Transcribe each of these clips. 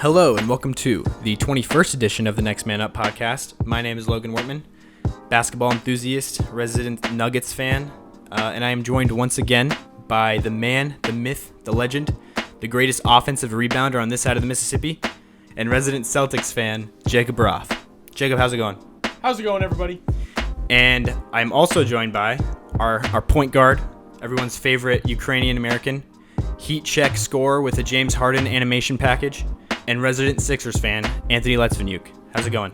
Hello and welcome to the 21st edition of the Next Man Up podcast. My name is Logan Wortman, basketball enthusiast, resident Nuggets fan, and I am joined once again by the man, the myth, the legend, the greatest offensive rebounder on this side of the Mississippi, and resident Celtics fan, Jacob Roth. Jacob, how's it going? How's it going, everybody? And I'm also joined by our point guard, everyone's favorite Ukrainian-American, heat check scorer with a James Harden animation package, and resident Sixers fan, Anthony Levtsenyuk. How's it going?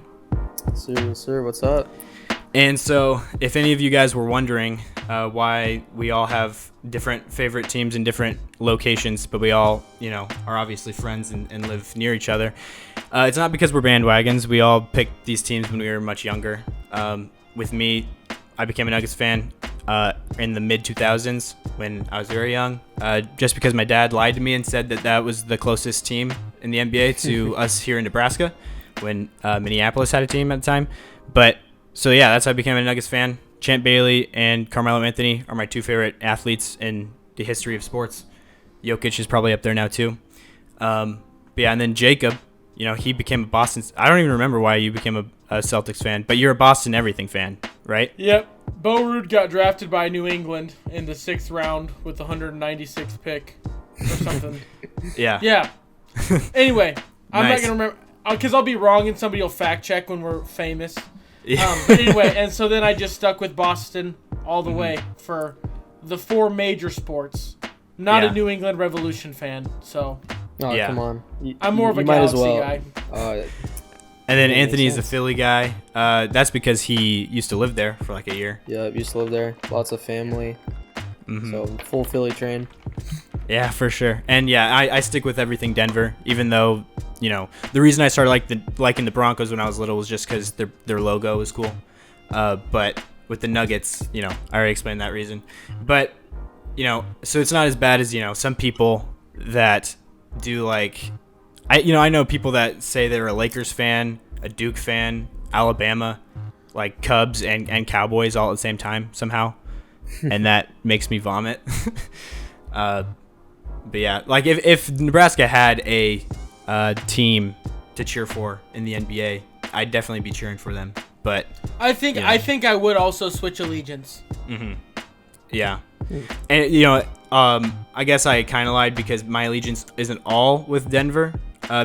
Sir, what's up? And so, if any of you guys were wondering why we all have different favorite teams in different locations, but we all, are obviously friends and live near each other, it's not because we're bandwagons. We all picked these teams when we were much younger. With me, I became a Nuggets fan in the mid-2000s when I was very young, just because my dad lied to me and said that was the closest team in the NBA to us here in Nebraska when Minneapolis had a team at the time. But so yeah, that's how I became a Nuggets fan. Champ Bailey and Carmelo Anthony are my two favorite athletes in the history of sports. Jokic is probably up there now too. But yeah, and then Jacob, he became a Boston. I don't even remember why you became a Celtics fan, but you're a Boston everything fan, right? Yep. Bo Ruud got drafted by New England in the 6th round with the 196th pick or something. Yeah. Yeah. Anyway, I'm Nice. not going to remember because I'll be wrong and somebody will fact check when we're famous. Yeah. But anyway, and so then I just stuck with Boston all the way for the 4 major sports. Not Yeah. a New England Revolution fan, so Oh, Yeah. come on. I'm more of a you might as Galaxy well. guy. And then Makes Anthony's a sense. Philly guy. That's because he used to live there for like a year. Yeah, used to live there. Lots of family. Mhm. So full Philly train. Yeah, for sure. And yeah, I stick with everything Denver, even though, the reason I started liking the Broncos when I was little was just because their logo was cool. But with the Nuggets, I already explained that reason. But, so it's not as bad as, some people that do I know people that say they're a Lakers fan, a Duke fan, Alabama, like Cubs and Cowboys all at the same time somehow. And that makes me vomit. But yeah, like if Nebraska had a team to cheer for in the NBA, I'd definitely be cheering for them. But I think I would also switch allegiance. yeah, and I guess I kind of lied because my allegiance isn't all with Denver,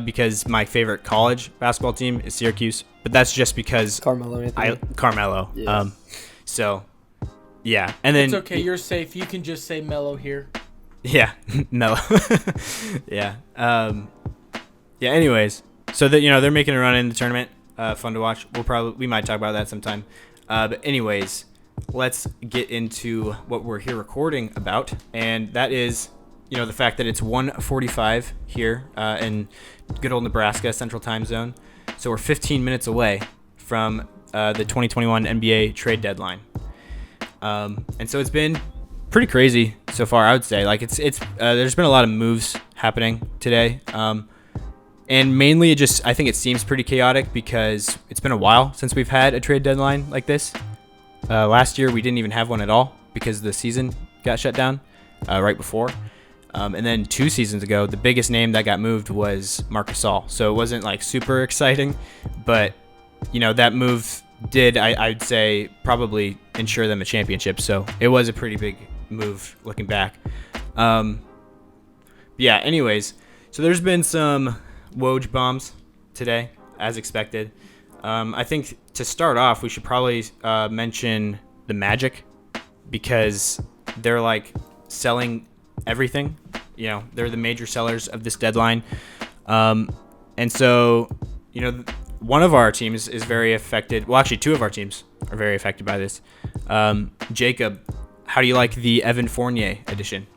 because my favorite college basketball team is Syracuse, but that's just because Carmelo Anthony. Carmelo. Yeah. So yeah, and then It's okay, you're safe. You can just say Mello here. yeah, Melo. Yeah. Yeah. Anyways, so that they're making a run in the tournament. Fun to watch. We might talk about that sometime. But anyways, let's get into what we're here recording about, and that is, the fact that it's 1:45 here in good old Nebraska Central Time Zone. So we're 15 minutes away from the 2021 NBA trade deadline. And so it's been pretty crazy so far, I would say. Like it's there's been a lot of moves happening today. And mainly I think it seems pretty chaotic because it's been a while since we've had a trade deadline like this. Last year we didn't even have one at all because the season got shut down right before. And then 2 seasons ago, the biggest name that got moved was Marc Gasol. So it wasn't like super exciting, but that move did, I'd say, probably ensure them a championship. So it was a pretty big move looking back. Yeah, anyways, so there's been some Woj bombs today, as expected. I think to start off, we should probably mention the Magic because they're like selling everything. They're the major sellers of this deadline. And so, one of our teams is very affected. Well, actually, 2 of our teams are very affected by this. Jacob, how do you like the Evan Fournier edition?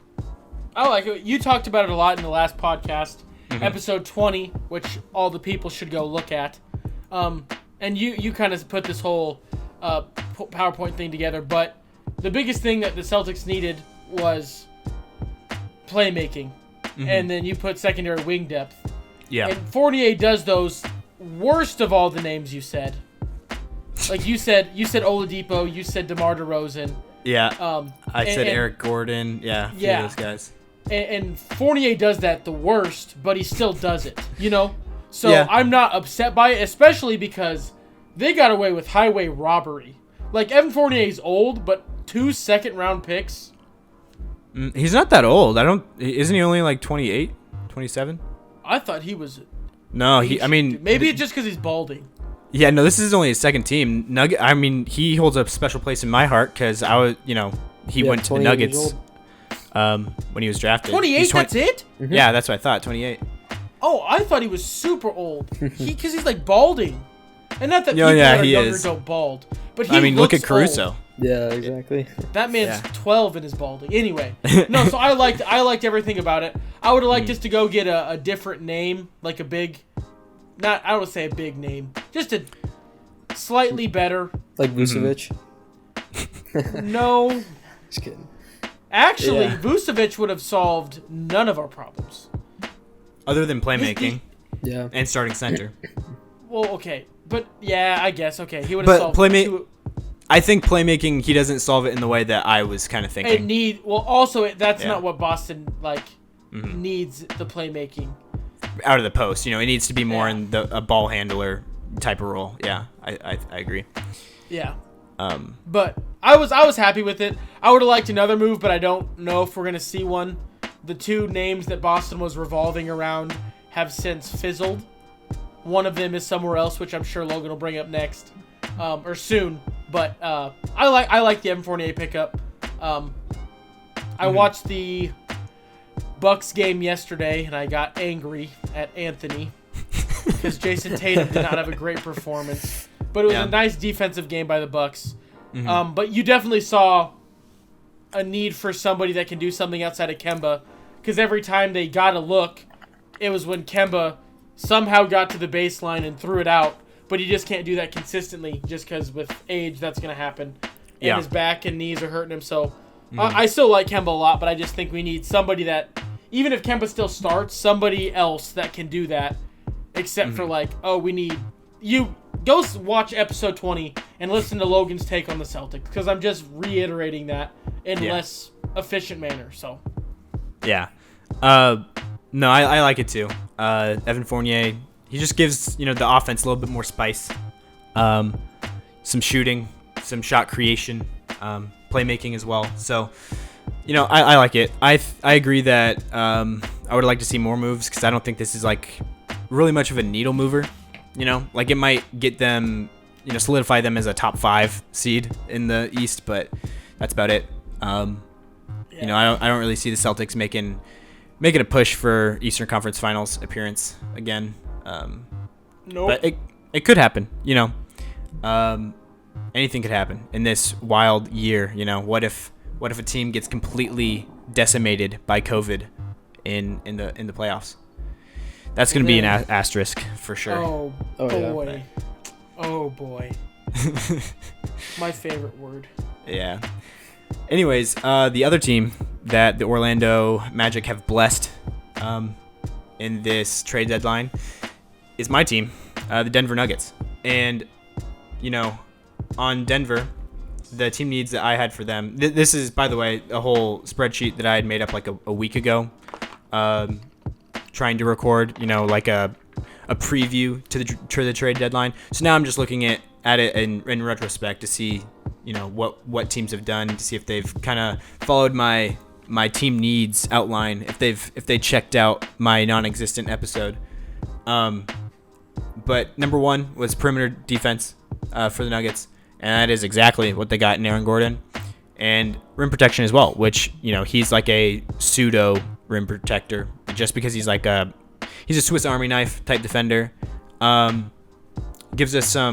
I like it. You talked about it a lot in the last podcast, episode 20, which all the people should go look at. And you kind of put this whole PowerPoint thing together, but the biggest thing that the Celtics needed was playmaking, and then you put secondary wing depth. Yeah. And Fournier does those worst of all the names you said. Like you said Oladipo, you said DeMar DeRozan. Yeah. I said Eric Gordon. Yeah. Yeah. Those guys. And Fournier does that the worst, but he still does it. So Yeah. I'm not upset by it, especially because they got away with highway robbery. Like, Evan Fournier is old, but 2 second-round picks. He's not that old. Isn't he only like 28, 27? I thought he was... No, maybe it's just because he's balding. Yeah, no, this is only his second team. He holds a special place in my heart because he went to the 28 years Nuggets old. when he was drafted. 28, He's that's it? Yeah, that's what I thought, 28. Oh, I thought he was super old. Because he's like balding. And not that Yeah, people that are he younger is. don't bald. But he Look looks at Caruso. old. Yeah, exactly. That man's Yeah. 12 and is balding. Anyway, no. So I liked everything about it. I would have liked us to go get a different name, like a big, I don't want to say a big name, just a slightly better. Like Vucevic. No, Just kidding. actually, Yeah. Vucevic would have solved none of our problems. Other than playmaking Yeah. and starting center. Well, okay, but yeah, I guess okay. He would have But solved. I think playmaking, he doesn't solve it in the way that I was kind of thinking. That's Yeah. not what Boston needs the playmaking. Out of the post, it needs to be more Yeah. in a ball handler type of role. Yeah, I agree. Yeah. But I was happy with it. I would have liked another move, but I don't know if we're gonna see one. The 2 names that Boston was revolving around have since fizzled. One of them is somewhere else, which I'm sure Logan will bring up next, or soon. But I like the Evan Fournier pickup. I watched the Bucks game yesterday, and I got angry at Anthony because Jason Tatum did not have a great performance. But it was a nice defensive game by the Bucks. But you definitely saw a need for somebody that can do something outside of Kemba, because every time they got a look, it was when Kemba somehow got to the baseline and threw it out. But he just can't do that consistently, just because with age that's going to happen. And his back and knees are hurting him. So I still like Kemba a lot, but I just think we need somebody that, even if Kemba still starts, somebody else that can do that. Except for we need you. Go watch episode 20 and listen to Logan's take on the Celtics, because I'm just reiterating that in less efficient manner. So Yeah. No, I like it too. Evan Fournier, he just gives, the offense a little bit more spice. Some shooting, some shot creation, playmaking as well. So, I like it. I agree that I would like to see more moves, because I don't think this is really much of a needle mover. It might get them, solidify them as a top 5 seed in the East, but that's about it. I don't really see the Celtics making a push for Eastern Conference Finals appearance again. nope. But it could happen. Anything could happen in this wild year. What if a team gets completely decimated by COVID in the playoffs? That's going to be an asterisk for sure. Oh yeah. boy. Oh boy. My favorite word. Yeah. Anyways, the other team that the Orlando Magic have blessed in this trade deadline is my team, the Denver Nuggets. And, on Denver, the team needs that I had for them. This is, by the way, a whole spreadsheet that I had made up a week ago, trying to record, a preview to the trade deadline. So now I'm just looking at it in retrospect to see, what teams have done, to see if they've kind of followed my team needs outline, if they checked out my non-existent episode. But number 1 was perimeter defense for the Nuggets, and that is exactly what they got in Aaron Gordon, and rim protection as well, which he's like a pseudo rim protector, just because he's he's a Swiss Army knife type defender. Gives us a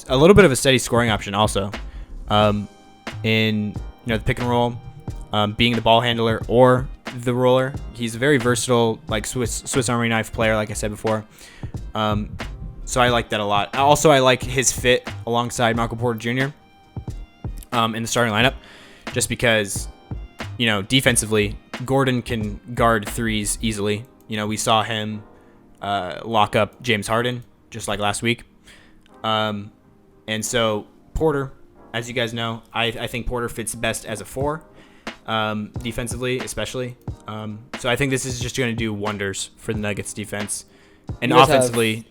little bit of a steady scoring option also, in the pick and roll, being the ball handler or the roller. He's a very versatile, Swiss Army knife player, like I said before. So I like that a lot. Also, I like his fit alongside Michael Porter Jr. In the starting lineup, just because, defensively, Gordon can guard threes easily. We saw him lock up James Harden just like last week. And so Porter, as you guys know, I think Porter fits best as a 4, defensively especially. So I think this is just going to do wonders for the Nuggets defense. And You guys offensively,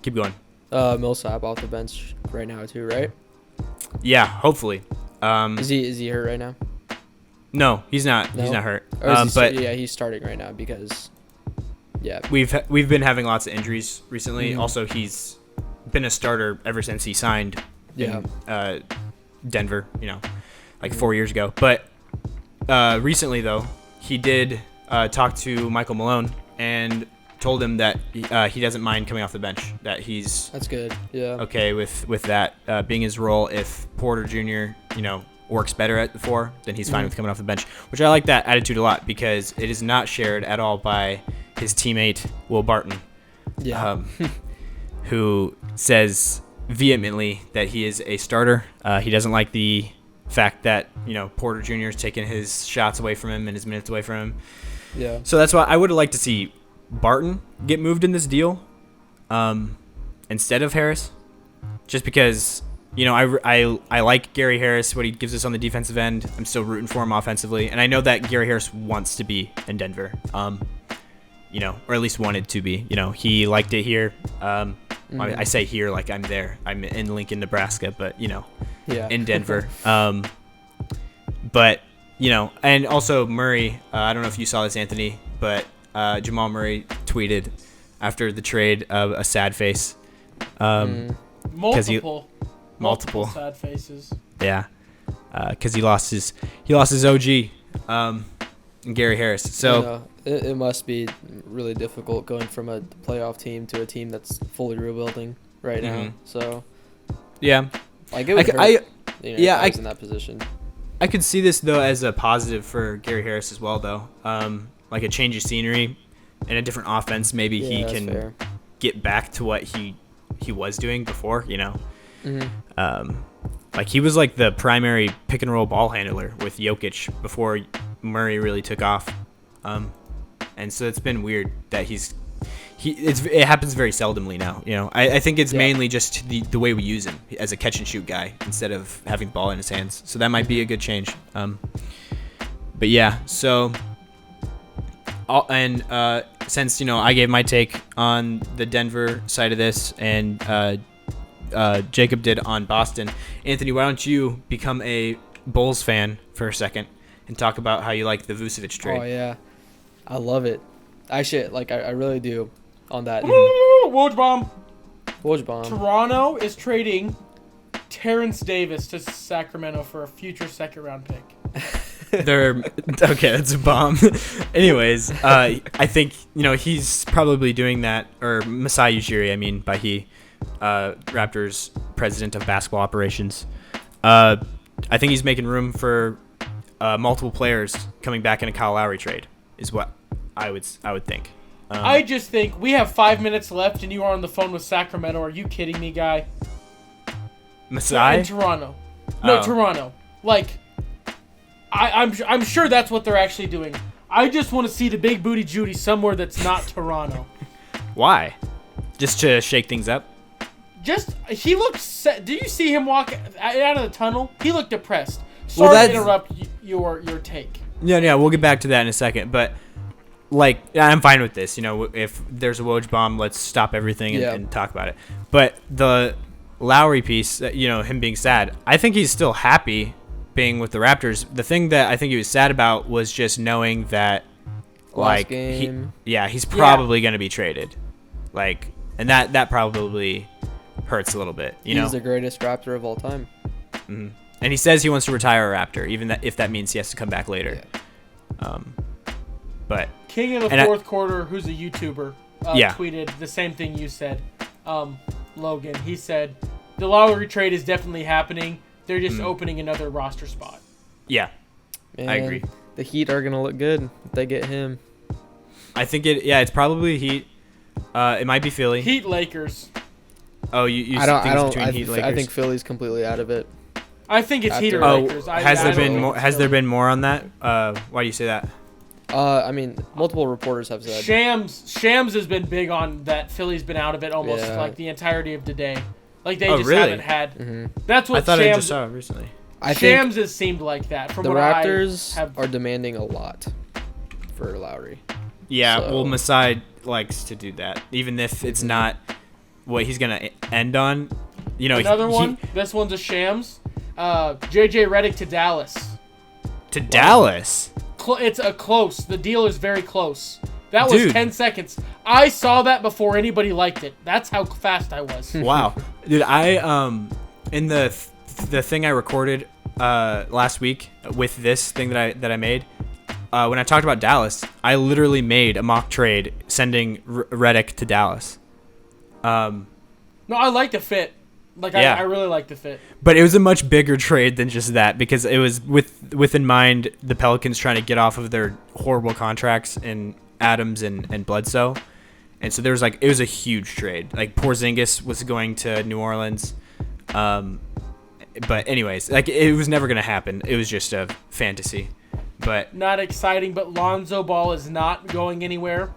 keep going. Millsap off the bench right now too, right? Yeah, hopefully. Is he hurt right now? No, he's not. No? He's not hurt. Or is But yeah, he's starting right now because we've been having lots of injuries recently. Mhm. Also, he's been a starter ever since he signed in Denver, like 4 years ago. But recently, though, he did talk to Michael Malone and told him that he doesn't mind coming off the bench, that he's that's good. Yeah. okay with that being his role. If Porter Jr., works better at the 4, then he's fine with coming off the bench, which I like that attitude a lot because it is not shared at all by his teammate, Will Barton. Yeah. Who says vehemently that he is a starter. He doesn't like the fact that Porter Jr. is taking his shots away from him and his minutes away from him. Yeah. So that's why I would have liked to see Barton get moved in this deal instead of Harris, just because I like Gary Harris, what he gives us on the defensive end. I'm still rooting for him offensively, and I know that Gary Harris wants to be in Denver. Or at least wanted to be. He liked it here. I say here like I'm there. I'm in Lincoln, Nebraska, but in Denver. But and also Murray. I don't know if you saw this, Anthony, but Jamal Murray tweeted after the trade a sad face. Multiple sad faces. Yeah, because he lost his OG, Gary Harris. So. It must be really difficult going from a playoff team to a team that's fully rebuilding right now. So, yeah, like it would hurt, if I was in that position. I could see this though as a positive for Gary Harris as well, though. Like a change of scenery and a different offense. Maybe he can get back to what he was doing before. Like he was like the primary pick and roll ball handler with Jokic before Murray really took off. And so it's been weird that it happens very seldomly now. I think it's mainly just the way we use him as a catch and shoot guy instead of having the ball in his hands. So that might be a good change. But yeah, so since I gave my take on the Denver side of this and Jacob did on Boston, Anthony, why don't you become a Bulls fan for a second and talk about how you like the Vucevic trade? Oh yeah. I love it. Actually, I really do on that. Woj bomb. Toronto is trading Terrence Davis to Sacramento for a future second-round pick. They're okay. That's a bomb. Anyways, I think he's probably doing that, or Masai Ujiri. I mean, by he, Raptors president of basketball operations. I think he's making room for multiple players coming back in a Kyle Lowry trade. Is what I would think. I just think we have 5 minutes left, and you are on the phone with Sacramento. Are you kidding me, guy? Masai? In Toronto. No, Toronto. Like, I'm sure that's what they're actually doing. I just want to see the big booty Judy somewhere that's not Toronto. Why? Just to shake things up? He looked set. Did you see him walk out of the tunnel? He looked depressed. Sorry to interrupt your take. Yeah, we'll get back to that in a second. But, I'm fine with this. If there's a Woj bomb, let's stop everything and talk about it. But the Lowry piece, him being sad, I think he's still happy being with the Raptors. The thing that I think he was sad about was just knowing that, he's probably going to be traded. And that probably hurts a little bit. He's the greatest Raptor of all time. Mm-hmm. And he says he wants to retire a Raptor, even if that means he has to come back later. Yeah. But King of the fourth quarter, who's a YouTuber, tweeted the same thing you said, Logan. He said the Lowry trade is definitely happening. They're just opening another roster spot. Yeah, Man, I agree. The Heat are gonna look good if they get him. I think it's probably Heat. It might be Philly. Heat Lakers. Oh, you think it's between Heat Lakers? I think Philly's completely out of it. I think it's Heat or Lakers. Has there been more on that? Why do you say that? I mean, multiple reporters have said. Shams has been big on that. Philly's been out of it almost like the entirety of today. Like they just haven't had. Mm-hmm. That's what I thought Shams, I just saw recently. Shams has seemed like that. From the what Raptors I have are demanding a lot for Lowry. Yeah, so. well, Masai likes to do that, even if it's not what he's gonna end on. You know, another one. This one's a shams. JJ Redick to Dallas. To Dallas. It's a close. The deal is very close. That was Dude. 10 seconds. I saw that before anybody liked it. That's how fast I was. Wow, dude. In the thing I recorded last week with this thing that I made, when I talked about Dallas, I literally made a mock trade sending Redick to Dallas. No, I like the fit. Like, yeah. I really like the fit. But it was a much bigger trade than just that, because it was with in mind the Pelicans trying to get off of their horrible contracts in Adams and Bledsoe. And so it was a huge trade. Like, Porzingis was going to New Orleans. But anyways, like, it was never going to happen. It was just a fantasy. But not exciting, but Lonzo Ball is not going anywhere.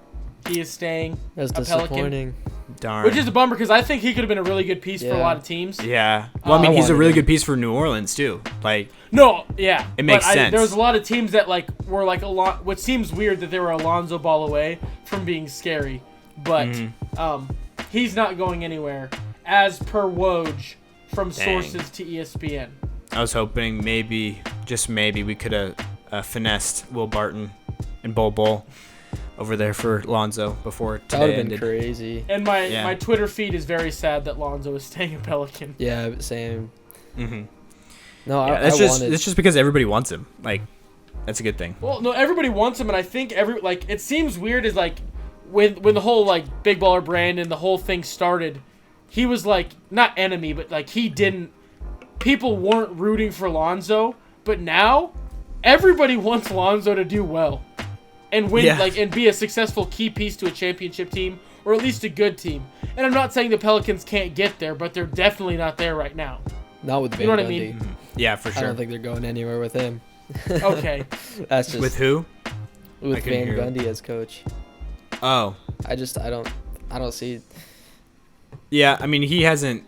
He is staying. That's a disappointing. Pelican. Darn. Which is a bummer, because I think he could have been a really good piece for a lot of teams. Yeah. Well, I mean, he's a really good piece for New Orleans too. Like. No, yeah. It makes sense. There was a lot of teams that were a lot. Which seems weird that they were Alonzo Ball away from being scary, but he's not going anywhere, as per Woj from sources to ESPN. I was hoping maybe, just maybe, we could have finessed Will Barton and Bol over there for Lonzo before today That would have been ended. crazy. And my Twitter feed is very sad that Lonzo is staying a Pelican. Yeah, same. Mm-hmm. No, Yeah, that's just because everybody wants him. Like, that's a good thing. Well, no, everybody wants him, and I think it seems weird is when the whole big baller brand and the whole thing started, he was not enemy, but people weren't rooting for Lonzo, but now everybody wants Lonzo to do well and win, and be a successful key piece to a championship team, or at least a good team. And I'm not saying the Pelicans can't get there, but they're definitely not there right now. Not with Van You know what Gundy. I mean? Mm-hmm. Yeah, for sure. I don't think they're going anywhere with him. Okay. That's just With who? with Van Gundy as coach. Oh. I don't see. Yeah, I mean, he hasn't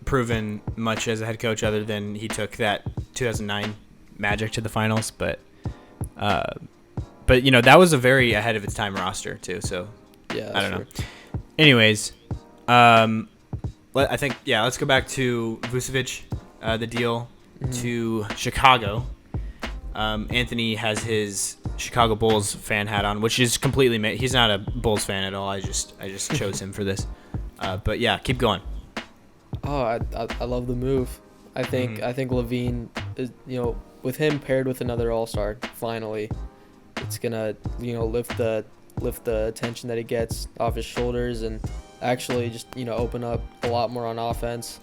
proven much as a head coach other than he took that 2009 Magic to the finals, but that was a very ahead of its time roster too. So Yeah, I don't know. Anyways, I think let's go back to Vucevic, the deal to Chicago. Anthony has his Chicago Bulls fan hat on, which is completely he's not a Bulls fan at all. I just chose him for this. But yeah, keep going. Oh, I love the move. I think Levine is, with him paired with another All-Star, finally, it's gonna lift the attention that he gets off his shoulders and actually just open up a lot more on offense.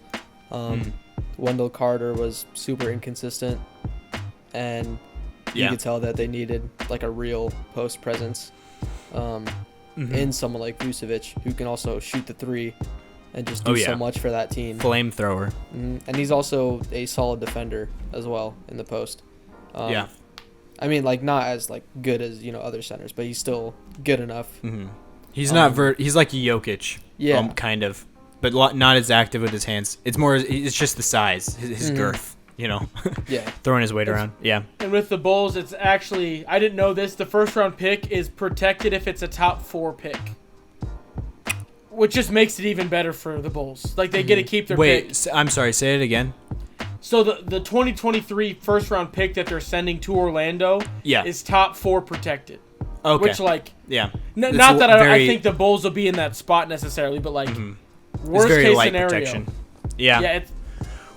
Wendell Carter was super inconsistent, and you could tell that they needed a real post presence in someone like Vucevic, who can also shoot the three and just do so much for that team. Flamethrower. And he's also a solid defender as well in the post. I mean, not as good as other centers, but he's still good enough. He's not he's like Jokic, kind of, but not as active with his hands. It's just the size, his girth, throwing his weight around. Yeah. And with the Bulls, it's actually, I didn't know this, the first round pick is protected if it's a top 4 pick, which just makes it even better for the Bulls. They get to keep their pick. Wait, I'm sorry, say it again. So the 2023 first round pick that they're sending to Orlando is top 4 protected. Okay. Which not that I think the Bulls will be in that spot necessarily, but worst case scenario. Protection. Yeah. Yeah.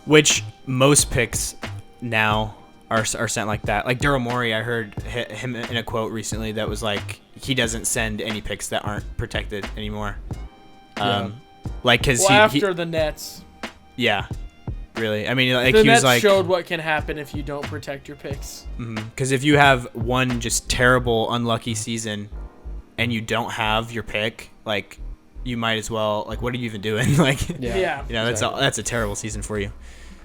Which most picks now are sent like that. Like Daryl Morey, I heard him in a quote recently that was he doesn't send any picks that aren't protected anymore. Because after the Nets. Yeah. Really, I mean, the Nets showed what can happen if you don't protect your picks. Because if you have one just terrible, unlucky season, and you don't have your pick, you might as well. What are you even doing? That's a terrible season for you.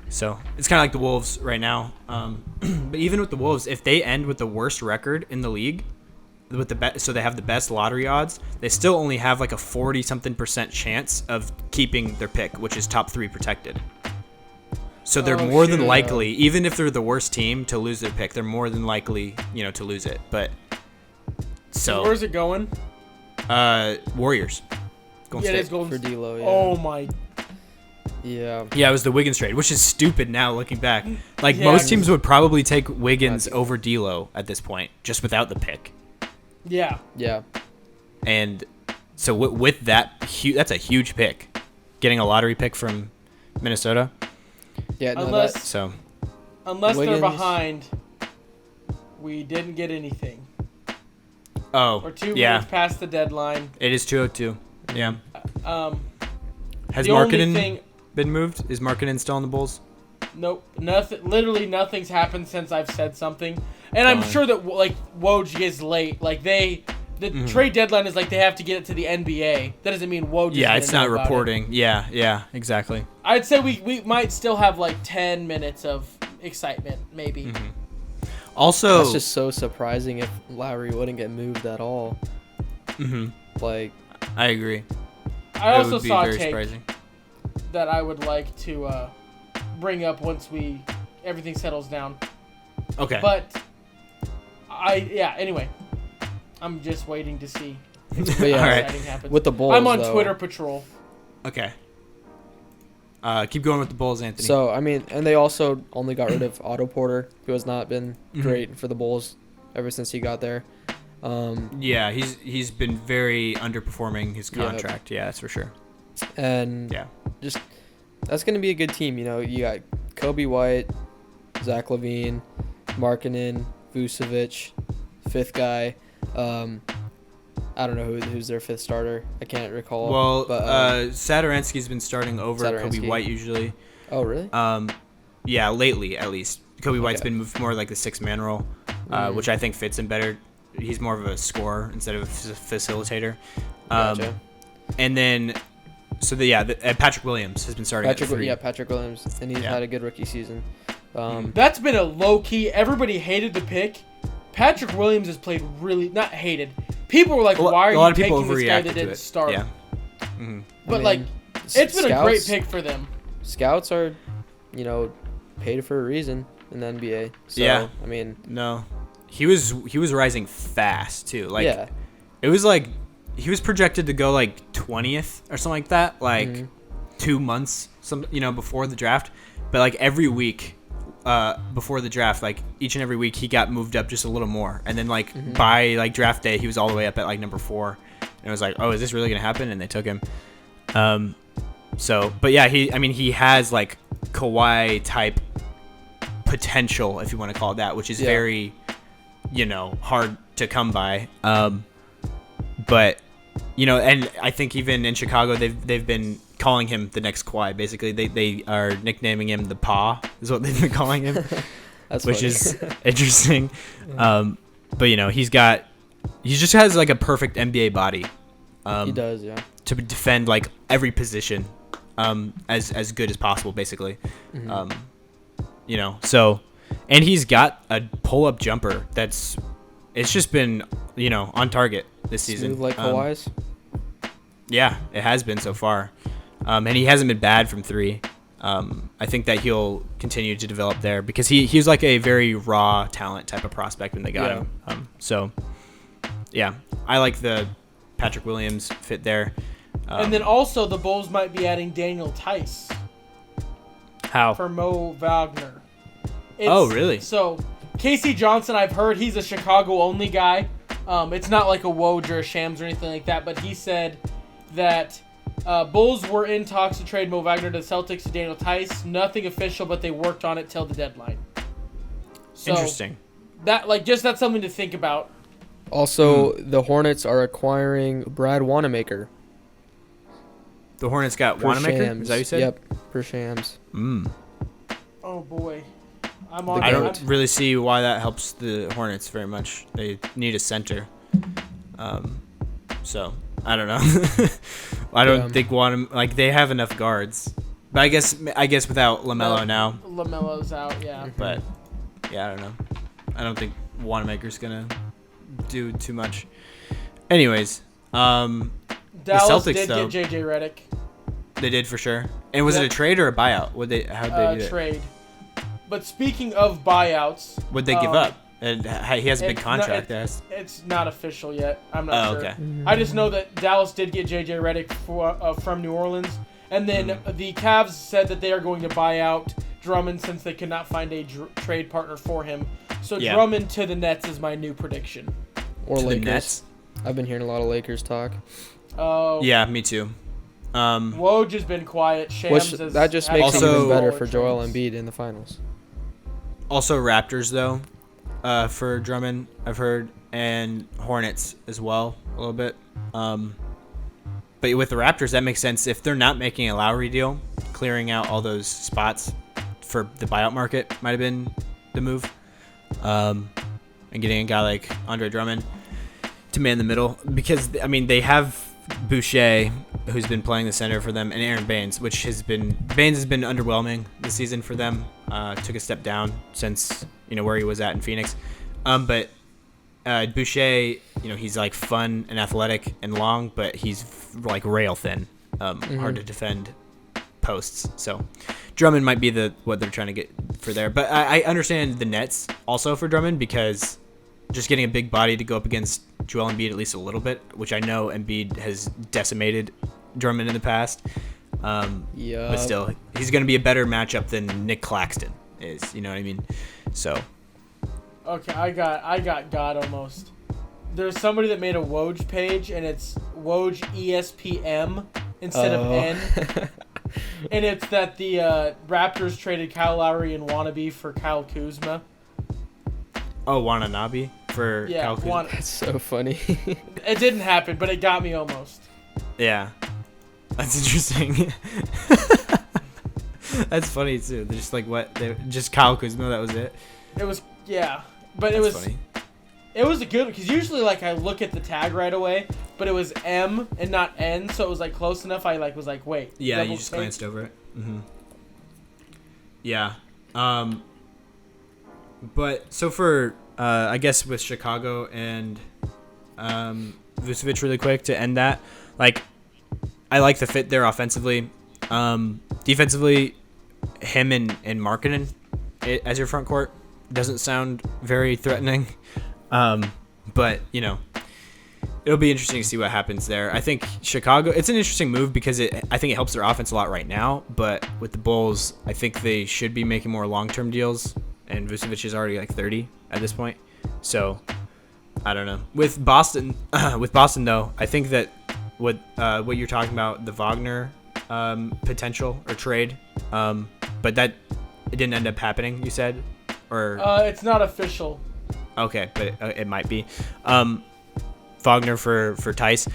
So it's kind of like the Wolves right now. But even with the Wolves, if they end with the worst record in the league, so they have the best lottery odds, they still only have a 40-something% chance of keeping their pick, which is top 3 protected. So they're more than likely, even if they're the worst team to lose their pick, they're more than likely, to lose it. But so where's it going? Warriors. Golden Yeah, it is State. Golden For D'Lo, yeah. Oh my. Yeah. Yeah, it was the Wiggins trade, which is stupid now looking back. Like, Yeah, most teams would probably take Wiggins over D'Lo at this point, just without the pick. Yeah. Yeah. And so with that, that's a huge pick. Getting a lottery pick from Minnesota. Yeah. No, Unless So unless Wiggins- they're behind, we didn't get anything. Oh, We're 2 yeah. minutes past the deadline. It is 2:02. Yeah. Has The only Markkanen thing, been moved? Is Markkanen still on the Bulls? nope, nothing. Literally nothing's happened since I've said something, and I'm Fine. sure that like Woj is late. Like the trade deadline is like they have to get it to the NBA. That doesn't mean Woj. is Yeah, gonna it's not know about reporting. Yeah, exactly. it. I'd say we might still have like 10 minutes of excitement, maybe. Also, That's just so surprising if Lowry wouldn't get moved at all. Like, I agree. I That also would be saw a very take surprising. that I would like to bring up once everything settles down. Okay. But anyway, I'm just waiting to see but if yeah, All right. exciting happens. with the Bulls, I'm on though, Twitter patrol. Okay. Keep going with the Bulls, Anthony. So, I mean, and they also only got rid of Otto Porter, who has not been great for the Bulls ever since he got there. Yeah, he's been very underperforming his contract. Yeah, that's for sure. And Yeah. just that's going to be a good team. You know, you got Kobe White, Zach LaVine, Markkanen, Vucevic, fifth guy. I don't know who's their fifth starter. I can't recall. Well, but, Sadaransky's been starting over Kobe Satoransky. White usually. oh, really? Yeah, lately at least. Kobe White's Okay. been moved more like the six-man role, which I think fits him better. He's more of a scorer instead of a facilitator. Gotcha. And then, Patrick Williams has been starting at three. Patrick Williams, and he's had a good rookie season. That's been a low key. Everybody hated the pick. Patrick Williams has played really not hated. People were like, "Why are you taking this guy that didn't start?" Yeah. But I mean, it's been a great scouts- pick for them. Scouts are, paid for a reason in the NBA. So, Yeah. I mean, No, he was rising fast too. Like, yeah. it was like he was projected to go like 20th or something like that, like 2 months before the draft. But like every week before the draft, like each and every week he got moved up just a little more, and then by like draft day he was all the way up at like number 4, and it was like, oh, is this really gonna happen? And they took him. But yeah, he has like Kawhi type potential, if you want to call it that, which is very hard to come by. But and I think even in Chicago they've been calling him the next Kawhi. Basically, they are nicknaming him the Paw, is what they've been calling him. That's which funny. is interesting. But he just has like a perfect NBA body. He does, yeah. To defend like every position, as good as possible, basically. So, and he's got a pull-up jumper it's just been on target this season. Smooth like Kawhi's. Yeah, it has been so far, and he hasn't been bad from 3. I think that he'll continue to develop there because he was like a very raw talent type of prospect when they got him. I like the Patrick Williams fit there. And then also the Bulls might be adding Daniel Tice How? for Mo Wagner. Oh, really? So Casey Johnson, I've heard he's a Chicago only guy. It's not like a Woj or a Shams or anything like that, but he said that Bulls were in talks to trade Mo Wagner to the Celtics to Daniel Tice. Nothing official, but they worked on it till the deadline. So Interesting. That's something to think about. Also, the Hornets are acquiring Brad Wanamaker. The Hornets got per Wanamaker? Shams. Is that what you said? Yep, per Shams. Oh boy, I don't really see why that helps the Hornets very much. They need a center. So I don't know. I don't think they have enough guards. But I guess without LaMelo now. LaMelo's out, yeah. But yeah, I don't know. I don't think Wanamaker's gonna do too much. Anyways, Dallas Celtics, did though, get JJ Redick. they did for sure. And was it a trade or a buyout? How'd they do it? Trade. But speaking of buyouts, What'd they give up? And he has a big contract. It's not official yet. I'm not sure. Okay. Mm-hmm. I just know that Dallas did get J.J. Redick from New Orleans. And then the Cavs said that they are going to buy out Drummond since they could not find a trade partner for him. So Drummond to the Nets is my new prediction. Or to Lakers. The Nets? I've been hearing a lot of Lakers talk. Oh. Yeah, me too. Woj has been quiet. Shams that just makes it Also- even better for Joel Embiid in the finals. Also Raptors though, for Drummond I've heard, and Hornets as well a little bit. But with the Raptors that makes sense if they're not making a Lowry deal, clearing out all those spots for the buyout market might have been the move, and getting a guy like Andre Drummond to man the middle, because I mean they have Boucher, who's been playing the center for them, and Aaron Baines, Baines has been underwhelming this season for them. Took a step down since where he was at in Phoenix. But Boucher, he's like fun and athletic and long, but he's like rail thin, hard to defend posts. So Drummond might be what they're trying to get for there. But I understand the Nets also for Drummond, because just getting a big body to go up against Joel Embiid at least a little bit, which I know Embiid has decimated Drummond in the past. But still, he's going to be a better matchup than Nick Claxton is. You know what I mean? So. Okay, I got God almost. There's somebody that made a Woj page, and it's Woj ESPM instead of N. And it's that the Raptors traded Kyle Lowry and Wannabe for Kyle Kuzma. Oh, Wananabe for Kyle Kuzma. That's so funny. It didn't happen, but it got me almost. Yeah. That's interesting. That's funny, too. They're just like, just Kyle Kuzma, that was it? It was, but it was funny. It was a good, because usually, like, I look at the tag right away, but it was M and not N, so it was, like, close enough. I, like, was like, wait. Yeah, you just glanced over it. Mm-hmm. Yeah. But, so for, I guess with Chicago and Vucevic really quick to end that, like, I like the fit there offensively. Defensively, him and Markkanen as your front court doesn't sound very threatening. But, it'll be interesting to see what happens there. I think Chicago, it's an interesting move because I think it helps their offense a lot right now. But with the Bulls, I think they should be making more long-term deals. And Vucevic is already like 30 at this point. So, I don't know. With Boston, though, I think that what you're talking about, the Wagner potential or trade, but that it didn't end up happening, you said? Or it's not official. Okay, but it might be. Wagner for Tice.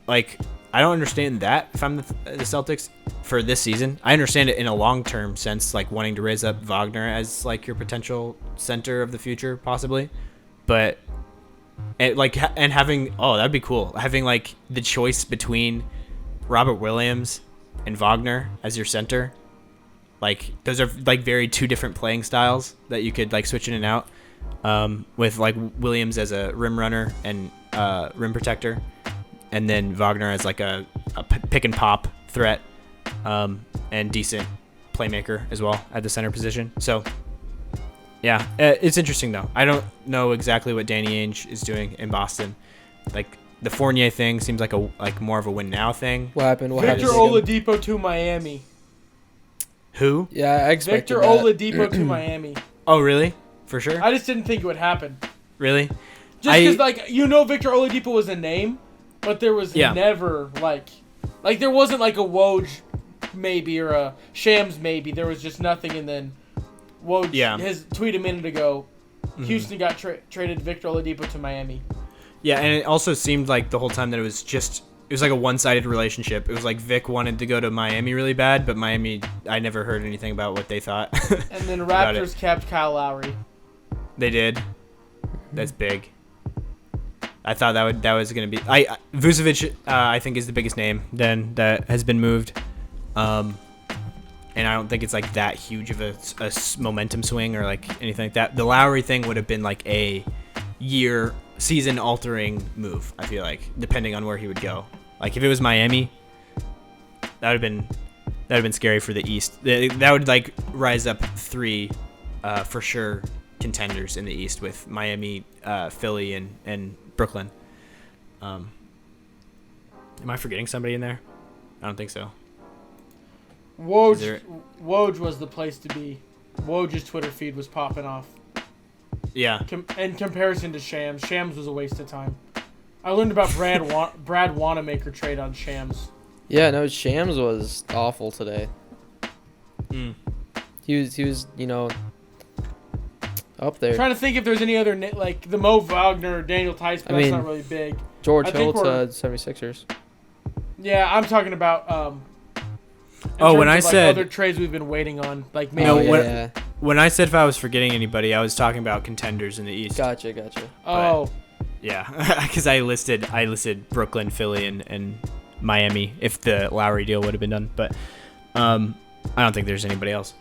Like, I don't understand that if I'm the Celtics for this season. I understand it in a long-term sense, like wanting to raise up Wagner as like your potential center of the future, possibly. But having that'd be cool. Having like the choice between Robert Williams and Wagner as your center. Like, those are like very two different playing styles that you could like switch in and out. With like Williams as a rim runner and rim protector, and then Wagner as like a pick and pop threat, and decent playmaker as well at the center position. So yeah, it's interesting though. I don't know exactly what Danny Ainge is doing in Boston. Like, the Fournier thing seems like more of a win now thing. What happened? Victor Oladipo to Miami. Who? Yeah, I expected Victor Oladipo to Miami. Oh, really? For sure? I just didn't think it would happen. Really? Just because, Victor Oladipo was a name, but there was never, like there wasn't, like, a Woj maybe or a Shams maybe. There was just nothing, and then Woj, his tweet a minute ago, Houston got traded Victor Oladipo to Miami. Yeah, and it also seemed like the whole time that it was like a one-sided relationship. It was like Vic wanted to go to Miami really bad, but Miami, I never heard anything about what they thought. And then Raptors kept Kyle Lowry. They did. That's big. I thought that was gonna be. Vucevic, I think, is the biggest name then that has been moved, and I don't think it's like that huge of a momentum swing or like anything like that. The Lowry thing would have been like a season altering move. I feel like, depending on where he would go. Like, if it was Miami, that would have been scary for the East. That would like rise up 3 for sure contenders in the East with Miami, Philly, and Brooklyn. Am I forgetting somebody in there? I don't think so. Woj was the place to be. Woj's Twitter feed was popping off. Yeah. In comparison to Shams, Shams was a waste of time. I learned about Brad Wanamaker trade on Shams. Yeah, no, Shams was awful today. He was up there. I'm trying to think if there's any other like the Mo Wagner, Daniel Tice, but that's not really big. George Hill to 76ers. Yeah, I'm talking about when I said other trades we've been waiting on, like maybe. When I said if I was forgetting anybody, I was talking about contenders in the East. Gotcha. Oh. Yeah, because I listed Brooklyn, Philly, and Miami if the Lowry deal would have been done, but I don't think there's anybody else.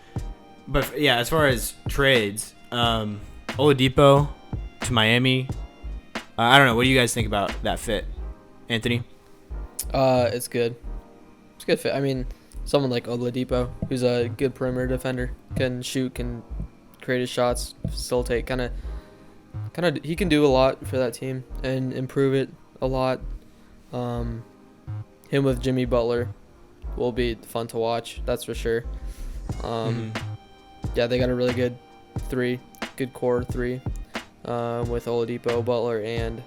But yeah, as far as trades, Oladipo to Miami, I don't know. What do you guys think about that fit, Anthony? It's good. It's a good fit. I mean, someone like Oladipo, who's a good perimeter defender, can shoot, can create his shots, facilitate, kind of. He can do a lot for that team and improve it a lot. Him with Jimmy Butler will be fun to watch. That's for sure. Yeah, they got a really good core three, with Oladipo, Butler, and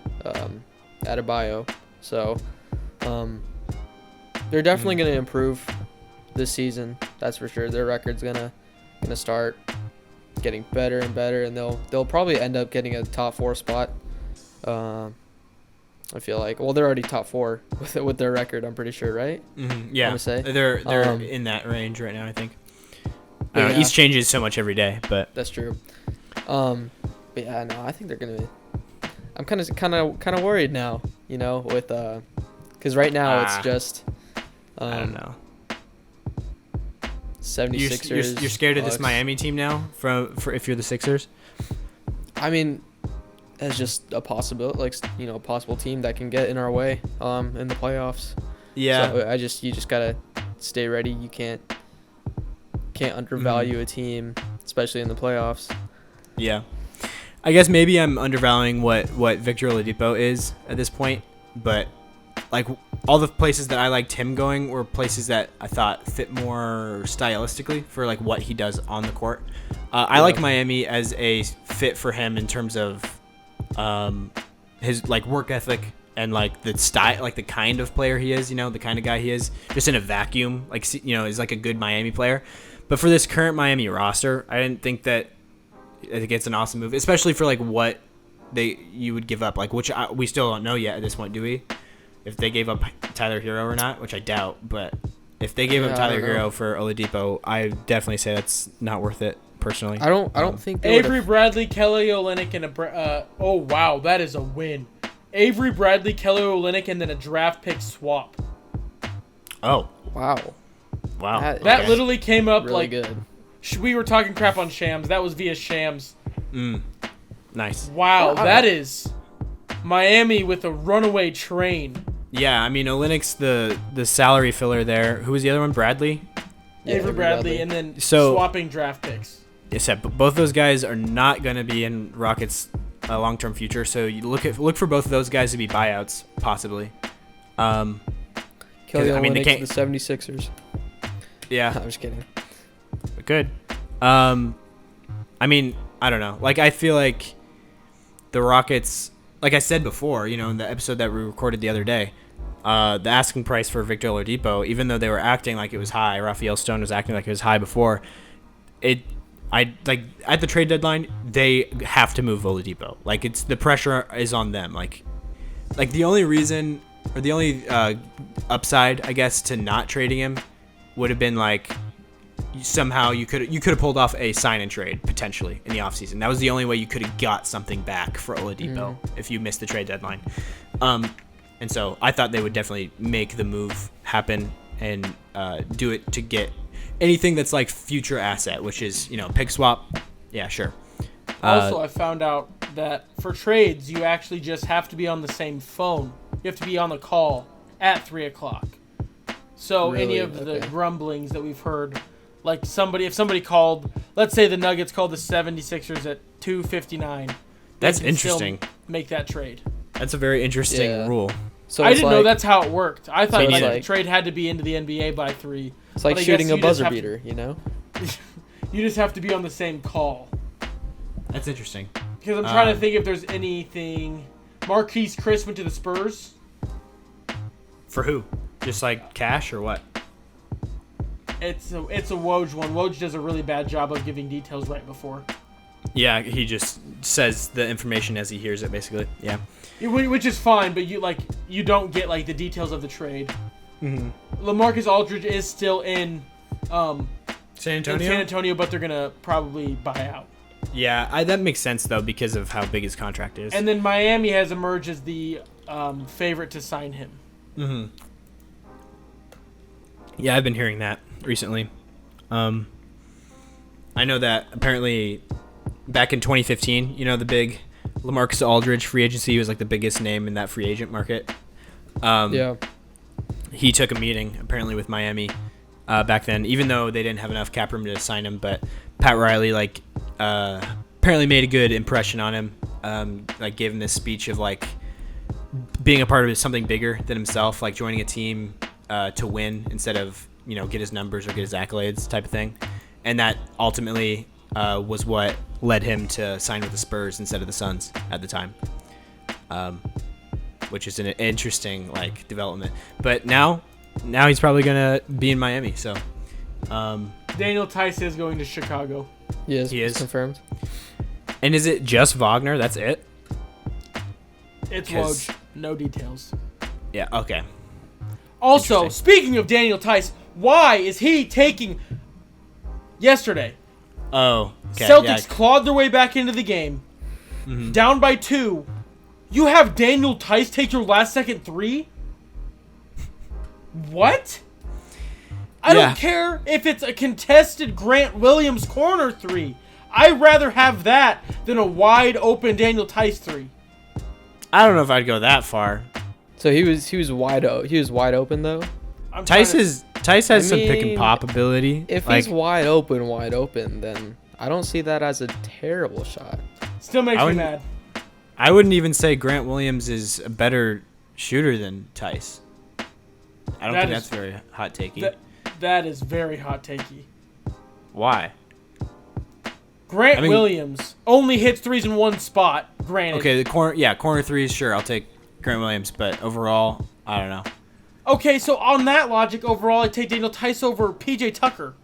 Adebayo. So, they're definitely going to improve this season. That's for sure. Their record's gonna start getting better and better, and they'll probably end up getting a top 4 spot. I feel like, well, they're already top 4 with their record. I'm pretty sure, right? Yeah, I'm gonna say. they're in that range right now. I think. I don't know, Yeah. East changes so much every day, but That's true. But yeah, no, I think they're gonna. I'm kind of worried now, with because right now it's just. I don't know. 76ers. You're scared of this Bucks. Miami team now, for if you're the Sixers. I mean, as just a possible team that can get in our way in the playoffs. Yeah. So you just gotta stay ready. You can't undervalue a team, especially in the playoffs. Yeah. I guess maybe I'm undervaluing what Victor Oladipo is at this point, but like all the places that I liked him going were places that I thought fit more stylistically for like what he does on the court. I like Miami as a fit for him in terms of his like work ethic and like the style, like the kind of player he is, the kind of guy he is, just in a vacuum, like is like a good Miami player. But for this current Miami roster, I didn't think that. I think it's an awesome move, especially for like what you would give up, like which we still don't know yet at this point, do we? If they gave up Tyler Hero or not, which I doubt, but if they gave up Tyler Hero for Oladipo, I definitely say that's not worth it personally. I don't think they Avery Bradley, Kelly Olynyk, and oh wow, that is a win. Avery Bradley, Kelly Olynyk, and then a draft pick swap. Oh wow. That literally came up really like good. We were talking crap on Shams. That was via Shams. Nice. Wow, that is Miami with a runaway train. Yeah, I mean Olynyk's the salary filler there. Who was the other one? Bradley. Yeah, Avery Bradley, and then So- swapping draft picks. Yes, yeah, but both those guys are not going to be in Rockets' long-term future. So you look for both of those guys to be buyouts, possibly. Kelly Olynyk to the 76ers. Yeah, I'm just kidding. Good. I mean, I don't know. Like, I feel like the Rockets, like I said before, in the episode that we recorded the other day, the asking price for Victor Oladipo, even though they were acting like it was high, Raphael Stone was acting like it was high before, at the trade deadline, they have to move Oladipo. Like, the pressure is on them. Like the only reason, or the only upside, I guess, to not trading him would have been like, somehow you could have pulled off a sign and trade potentially in the offseason. That was the only way you could have got something back for Oladipo if you missed the trade deadline. And so I thought they would definitely make the move happen and do it to get anything that's like future asset, which is pick swap. Yeah, sure. Also, I found out that for trades you actually just have to be on the same phone. You have to be on the call at 3:00. So Really? any of the Okay. grumblings that we've heard Like if somebody called, let's say the Nuggets called the 76ers at 2:59. That's interesting. Make that trade. That's a very interesting rule. So I didn't know that's how it worked. I thought the trade had to be into the NBA by 3. It's like shooting a buzzer beater, you know? You just have to be on the same call. That's interesting. Because I'm trying to think if there's anything. Marquise Chris went to the Spurs. For who? Just like cash or what? It's a Woj one. Woj does a really bad job of giving details right before. Yeah, he just says the information as he hears it, basically. Yeah. Which is fine, but you don't get like the details of the trade. Mm-hmm. LaMarcus Aldridge is still in San Antonio? In San Antonio, but they're gonna probably buy out. Yeah, that makes sense though because of how big his contract is. And then Miami has emerged as the favorite to sign him. Mm-hmm. Yeah, I've been hearing that recently. I know that apparently back in 2015, the big LaMarcus Aldridge free agency was like the biggest name in that free agent market. Yeah. He took a meeting apparently with Miami back then, even though they didn't have enough cap room to sign him. But Pat Riley apparently made a good impression on him. Gave him this speech of like being a part of something bigger than himself, like joining a team to win instead of get his numbers or get his accolades type of thing. And that ultimately was what led him to sign with the Spurs instead of the Suns at the time, which is an interesting development. But now he's probably gonna be in Miami. So Daniel Tice is going to Chicago. Yes, he is confirmed. And is it just Wagner? That's it? It's Woj. No details. Yeah. Okay. Also, speaking of Daniel Tice, why is he taking yesterday? Oh, okay. Celtics clawed their way back into the game. Mm-hmm. Down by 2. You have Daniel Tice take your last second 3? What? I don't care if it's a contested Grant Williams corner 3. I'd rather have that than a wide open Daniel Tice 3. I don't know if I'd go that far. So he was wide open though. Tice has some pick and pop ability. If he's wide open, then I don't see that as a terrible shot. Still makes me mad. I wouldn't even say Grant Williams is a better shooter than Tice. I don't think that's very hot takey. That is very hot takey. Why? Grant Williams only hits threes in one spot. Granted. Okay, corner threes, sure, I'll take Grant Williams, but overall, I don't know. Okay, so on that logic, overall, I'd take Daniel Tice over PJ Tucker.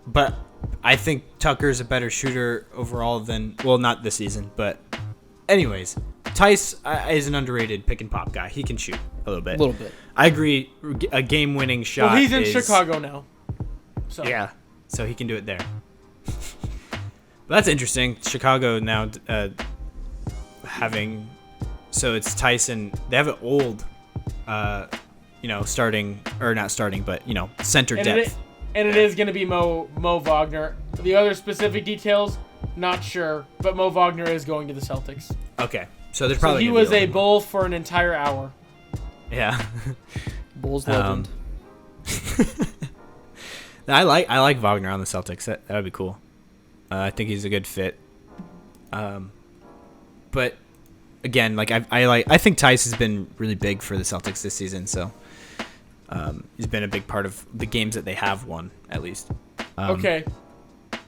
But I think Tucker's a better shooter overall than, well, not this season, but anyways, Tice is an underrated pick and pop guy. He can shoot a little bit. I agree. A game-winning shot. Well, he's in Chicago now. So. Yeah, so he can do it there. But that's interesting. Chicago now having, so it's Tyson. They have an old, starting or not starting, but center depth. And it is going to be Mo Wagner. The other specific details, not sure, but Mo Wagner is going to the Celtics. Okay, so there's probably. So he was a Bull for an entire hour. Yeah. Bulls legend. I like Wagner on the Celtics. That would be cool. I think he's a good fit. But again, I think Tice has been really big for the Celtics this season. So he's been a big part of the games that they have won, at least. Okay.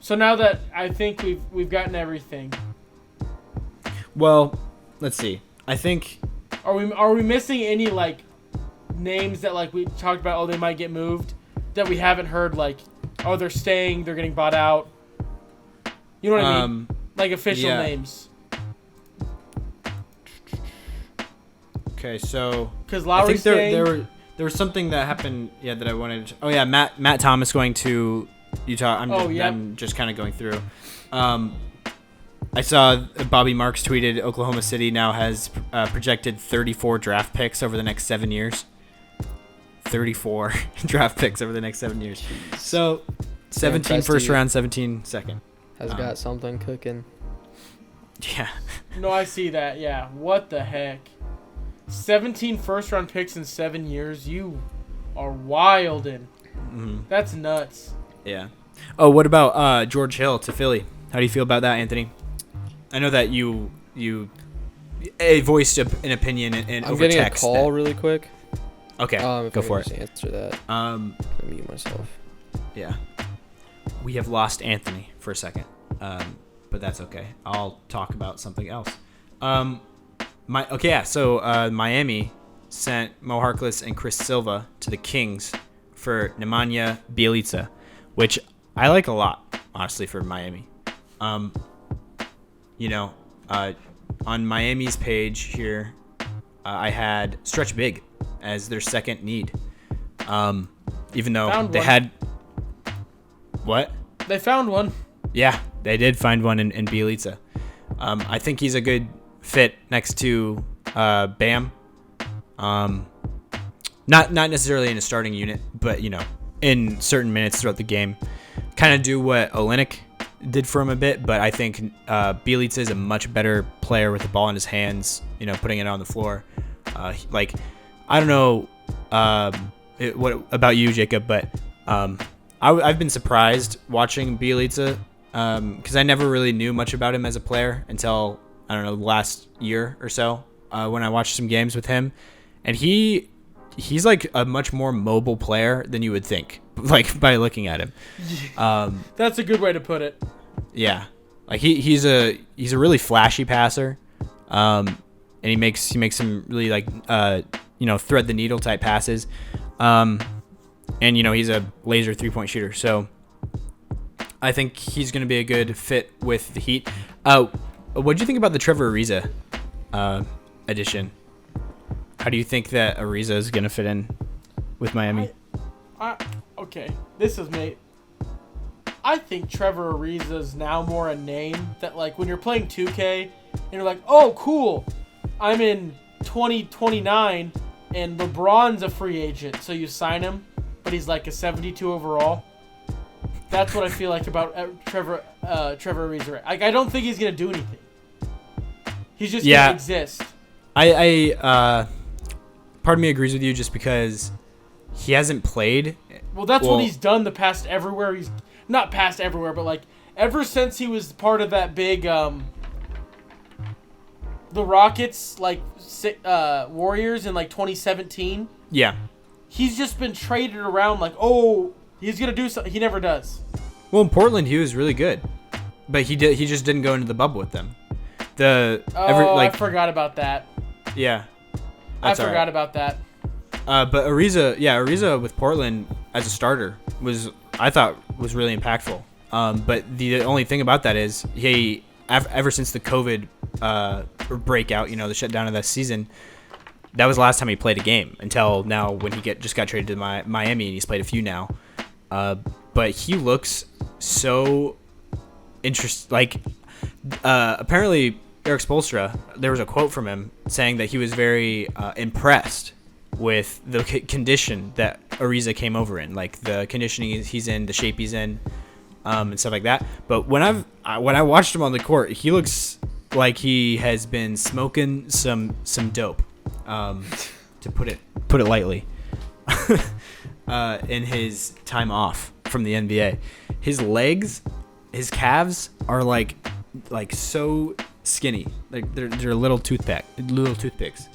So now that I think we've gotten everything. Well, let's see. I think. Are we missing any names that we talked about? Oh, they might get moved that we haven't heard. They're staying, they're getting bought out. You know what I mean? Official names. Okay, so because Lowry's staying. There was something that happened. Yeah, that I wanted. Oh yeah, Matt Thomas going to Utah. I'm just kind of going through. I saw Bobby Marks tweeted Oklahoma City now has projected 34 draft picks over the next 7 years. 34 draft picks over the next 7 years. Jeez. So 17 first round, 17 second. Has got something cooking. Yeah. No, I see that. Yeah. What the heck? 17 first round picks in 7 years. You are wildin'. That's nuts. Yeah. Oh, what about George Hill to Philly? How do you feel about that, Anthony? I know that you voiced an opinion in I'm over getting text. a call really quick. Okay, If go I for can it. just answer that. Um, I'll mute myself. yeah. We have lost Anthony for a second, but that's okay. I'll talk about something else. So Miami sent Mo Harkless and Chris Silva to the Kings for Nemanja Bjelica, which I like a lot, honestly, for Miami. On Miami's page here, I had stretch big as their second need. Even though they had... What? They found one. Yeah, they did find one in Bjelica. I think he's a good fit next to Bam. Not necessarily in a starting unit, but, in certain minutes throughout the game. Kind of do what Olynyk did for him a bit, but I think Bjelica is a much better player with the ball in his hands, putting it on the floor. I don't know what about you, Jacob, but I've been surprised watching Bjelica because I never really knew much about him as a player until, I don't know, last year or so when I watched some games with him. And he's like a much more mobile player than you would think, like by looking at him. That's a good way to put it. Yeah, like he's a really flashy passer, and he makes some really thread the needle type passes, and he's a laser 3-point shooter. So I think he's going to be a good fit with the Heat. What do you think about the Trevor Ariza addition? How do you think that Ariza is going to fit in with Miami? Okay, this is me. I think Trevor Ariza is now more a name that, like, when you're playing 2K and you're like, oh, cool, I'm in 2029 and LeBron's a free agent, so you sign him, but he's like a 72 overall. That's what I feel like about Trevor Ariza. I don't think he's going to do anything. He's just going to exist. I part of me agrees with you just because he hasn't played. Well, that's what he's done the past everywhere. He's not past everywhere, but like ever since he was part of that big the Rockets Warriors in like 2017. Yeah. He's just been traded around like, oh, he's gonna do something. He never does. Well, in Portland, he was really good, but he just didn't go into the bubble with them. I forgot about that. Yeah. I forgot about that. But Ariza with Portland as a starter I thought was really impactful. But the only thing about that is ever since the COVID breakout, the shutdown of that season, that was the last time he played a game until now when he just got traded to Miami and he's played a few now. But he looks so interesting. Apparently Eric Spoelstra, there was a quote from him saying that he was very impressed with the condition that Ariza came over in, like the conditioning he's in, the shape he's in, and stuff like that. But when I watched him on the court, he looks like he has been smoking some dope, to put it lightly, in his time off from the NBA. His legs, his calves are like so skinny, like they're little toothpicks.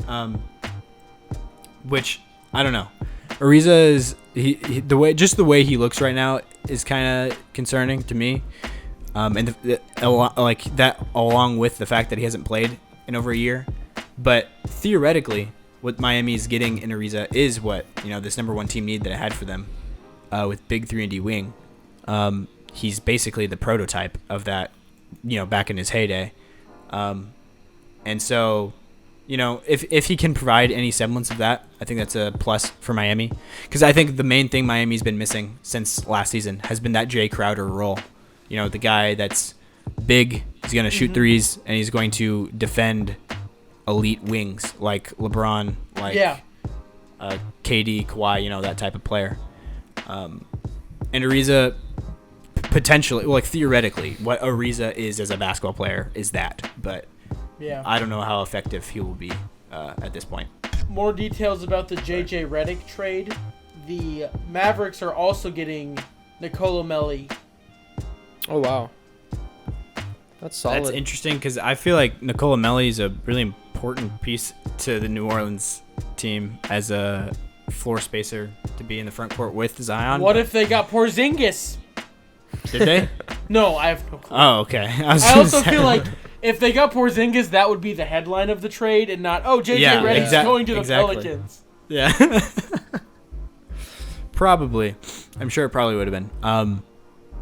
Which I don't know. Ariza is the way he looks right now is kind of concerning to me, and that along with the fact that he hasn't played in over a year. But theoretically, what Miami is getting in Ariza is what this number one team need that I had for them, with big 3-and-D wing. He's basically the prototype of that, back in his heyday, and so. If he can provide any semblance of that, I think that's a plus for Miami. Because I think the main thing Miami's been missing since last season has been that Jay Crowder role. The guy that's big, he's going to shoot threes, and he's going to defend elite wings like LeBron, KD, Kawhi, that type of player. And Ariza, potentially, theoretically, what Ariza is as a basketball player is that. But... yeah, I don't know how effective he will be at this point. More details about the JJ Redick trade. the Mavericks are also getting Nicola Melli. Oh wow, that's solid. That's interesting because I feel like Nicola Melli is a really important piece to the New Orleans team as a floor spacer to be in the front court with Zion. What if they got Porzingis? Did they? No, I have no clue. Oh, okay. I also feel like if they got Porzingis, that would be the headline of the trade and not, JJ Redick's going to the Pelicans. Yeah. Probably. I'm sure it probably would have been.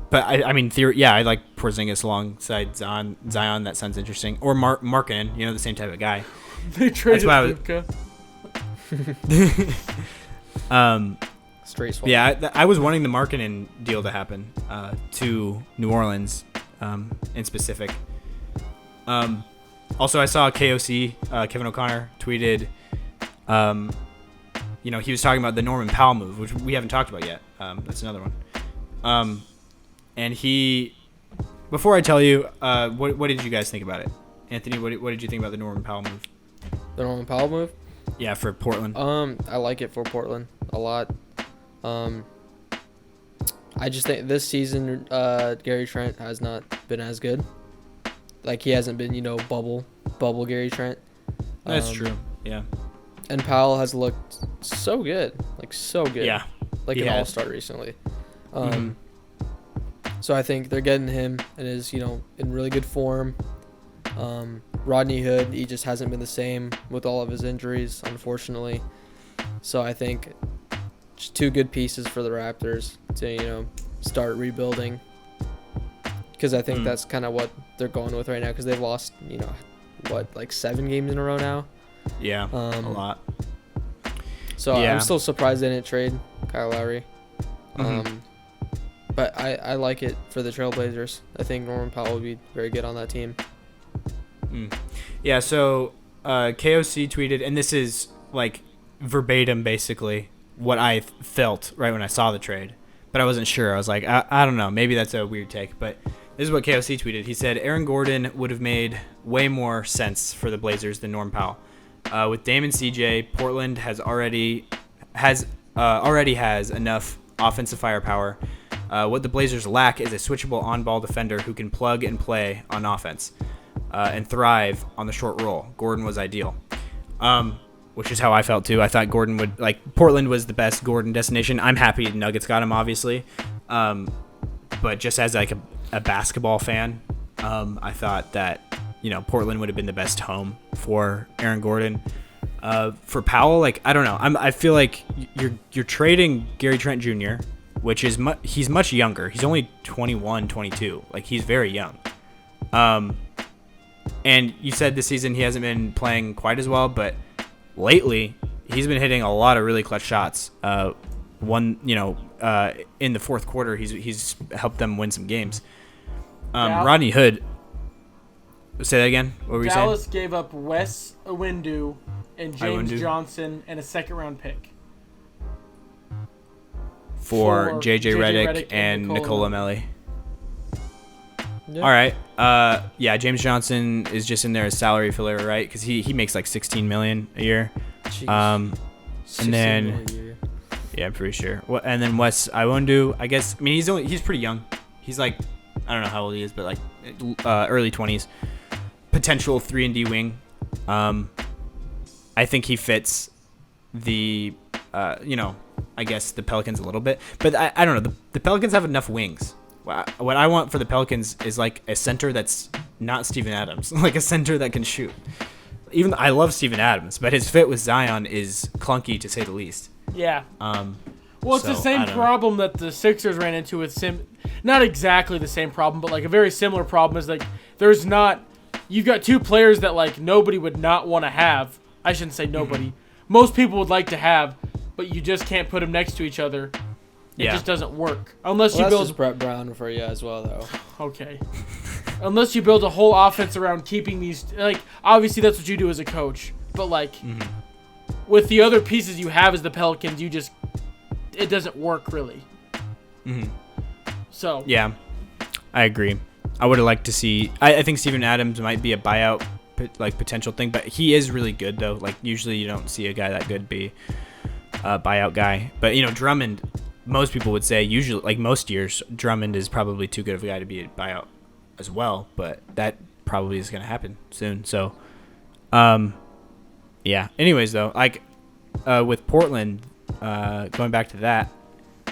But I mean, I like Porzingis alongside Zion. That sounds interesting. Or Markkanen, the same type of guy. They traded Luka. Straight swap. Yeah, I was wanting the Markkanen deal to happen to New Orleans in specific. Also, I saw KOC, Kevin O'Connor, tweeted, he was talking about the Norman Powell move, which we haven't talked about yet. That's another one. And before I tell you, what did you guys think about it? Anthony, what did you think about the Norman Powell move? The Norman Powell move? Yeah, for Portland. I like it for Portland a lot. I just think this season, Gary Trent has not been as good. Like, he hasn't been, bubble Gary Trent. That's true. Yeah. And Powell has looked so good. Like, so good. Yeah. Like an all-star recently. So I think they're getting him and is, in really good form. Rodney Hood, he just hasn't been the same with all of his injuries, unfortunately. So I think just two good pieces for the Raptors to, start rebuilding. Because I think that's kind of what they're going with right now, because they've lost, 7 games in a row now? Yeah, a lot. So yeah. I'm still surprised they didn't trade Kyle Lowry. But I like it for the Trailblazers. I think Norman Powell would be very good on that team. Yeah, so KOC tweeted, and this is like verbatim basically what I felt right when I saw the trade, but I wasn't sure. I was like, I don't know, maybe that's a weird take, but this is what KOC tweeted. He said, Aaron Gordon would have made way more sense for the Blazers than Norm Powell. With Dame and CJ, Portland already has enough offensive firepower. What the Blazers lack is a switchable on-ball defender who can plug and play on offense and thrive on the short roll. Gordon was ideal, which is how I felt too. I thought Portland was the best Gordon destination. I'm happy Nuggets got him, obviously, but just as like a basketball fan, I thought that Portland would have been the best home for Aaron Gordon. For Powell, I don't know. I feel like you're trading Gary Trent Jr., which is he's much younger. He's only 21, 22. He's very young. And you said this season he hasn't been playing quite as well, but lately he's been hitting a lot of really clutch shots. In the fourth quarter, he's helped them win some games. Rodney Hood. Say that again. What were you saying? Dallas gave up Wes Iwundu and James Johnson and a second-round pick for JJ Redick and Nicola Melli. Yeah. All right. James Johnson is just in there as salary filler, right? Because he makes like $16 million a year. Jeez. And then I'm pretty sure. And then Wes Iwundu, I guess. I mean, he's pretty young. He's I don't know how old he is, but early 20s. Potential 3-and-D wing. I think he fits the I guess the Pelicans a little bit, but I don't know. The Pelicans have enough wings. What I want for the Pelicans is a center that's not Steven Adams, a center that can shoot. Even I love Steven Adams, but his fit with Zion is clunky to say the least. Yeah. Well, it's the same problem that the Sixers ran into with not exactly the same problem, but a very similar problem is there's not. You've got two players that nobody would not want to have. I shouldn't say nobody. Most people would like to have, but you just can't put them next to each other. It just doesn't work unless you build. That's just Brett Brown for you as well, though. Okay. Unless you build a whole offense around keeping these, obviously that's what you do as a coach, but with the other pieces you have as the Pelicans, it doesn't work really. So. Yeah, I agree. I would have liked to see. I think Steven Adams might be a buyout potential thing, but he is really good though. Usually you don't see a guy that good be buyout guy. But Drummond, most people would say usually, like most years, Drummond is probably too good of a guy to be a buyout as well. But that probably is going to happen soon. So, yeah. Anyways, though, like with Portland, going back to that,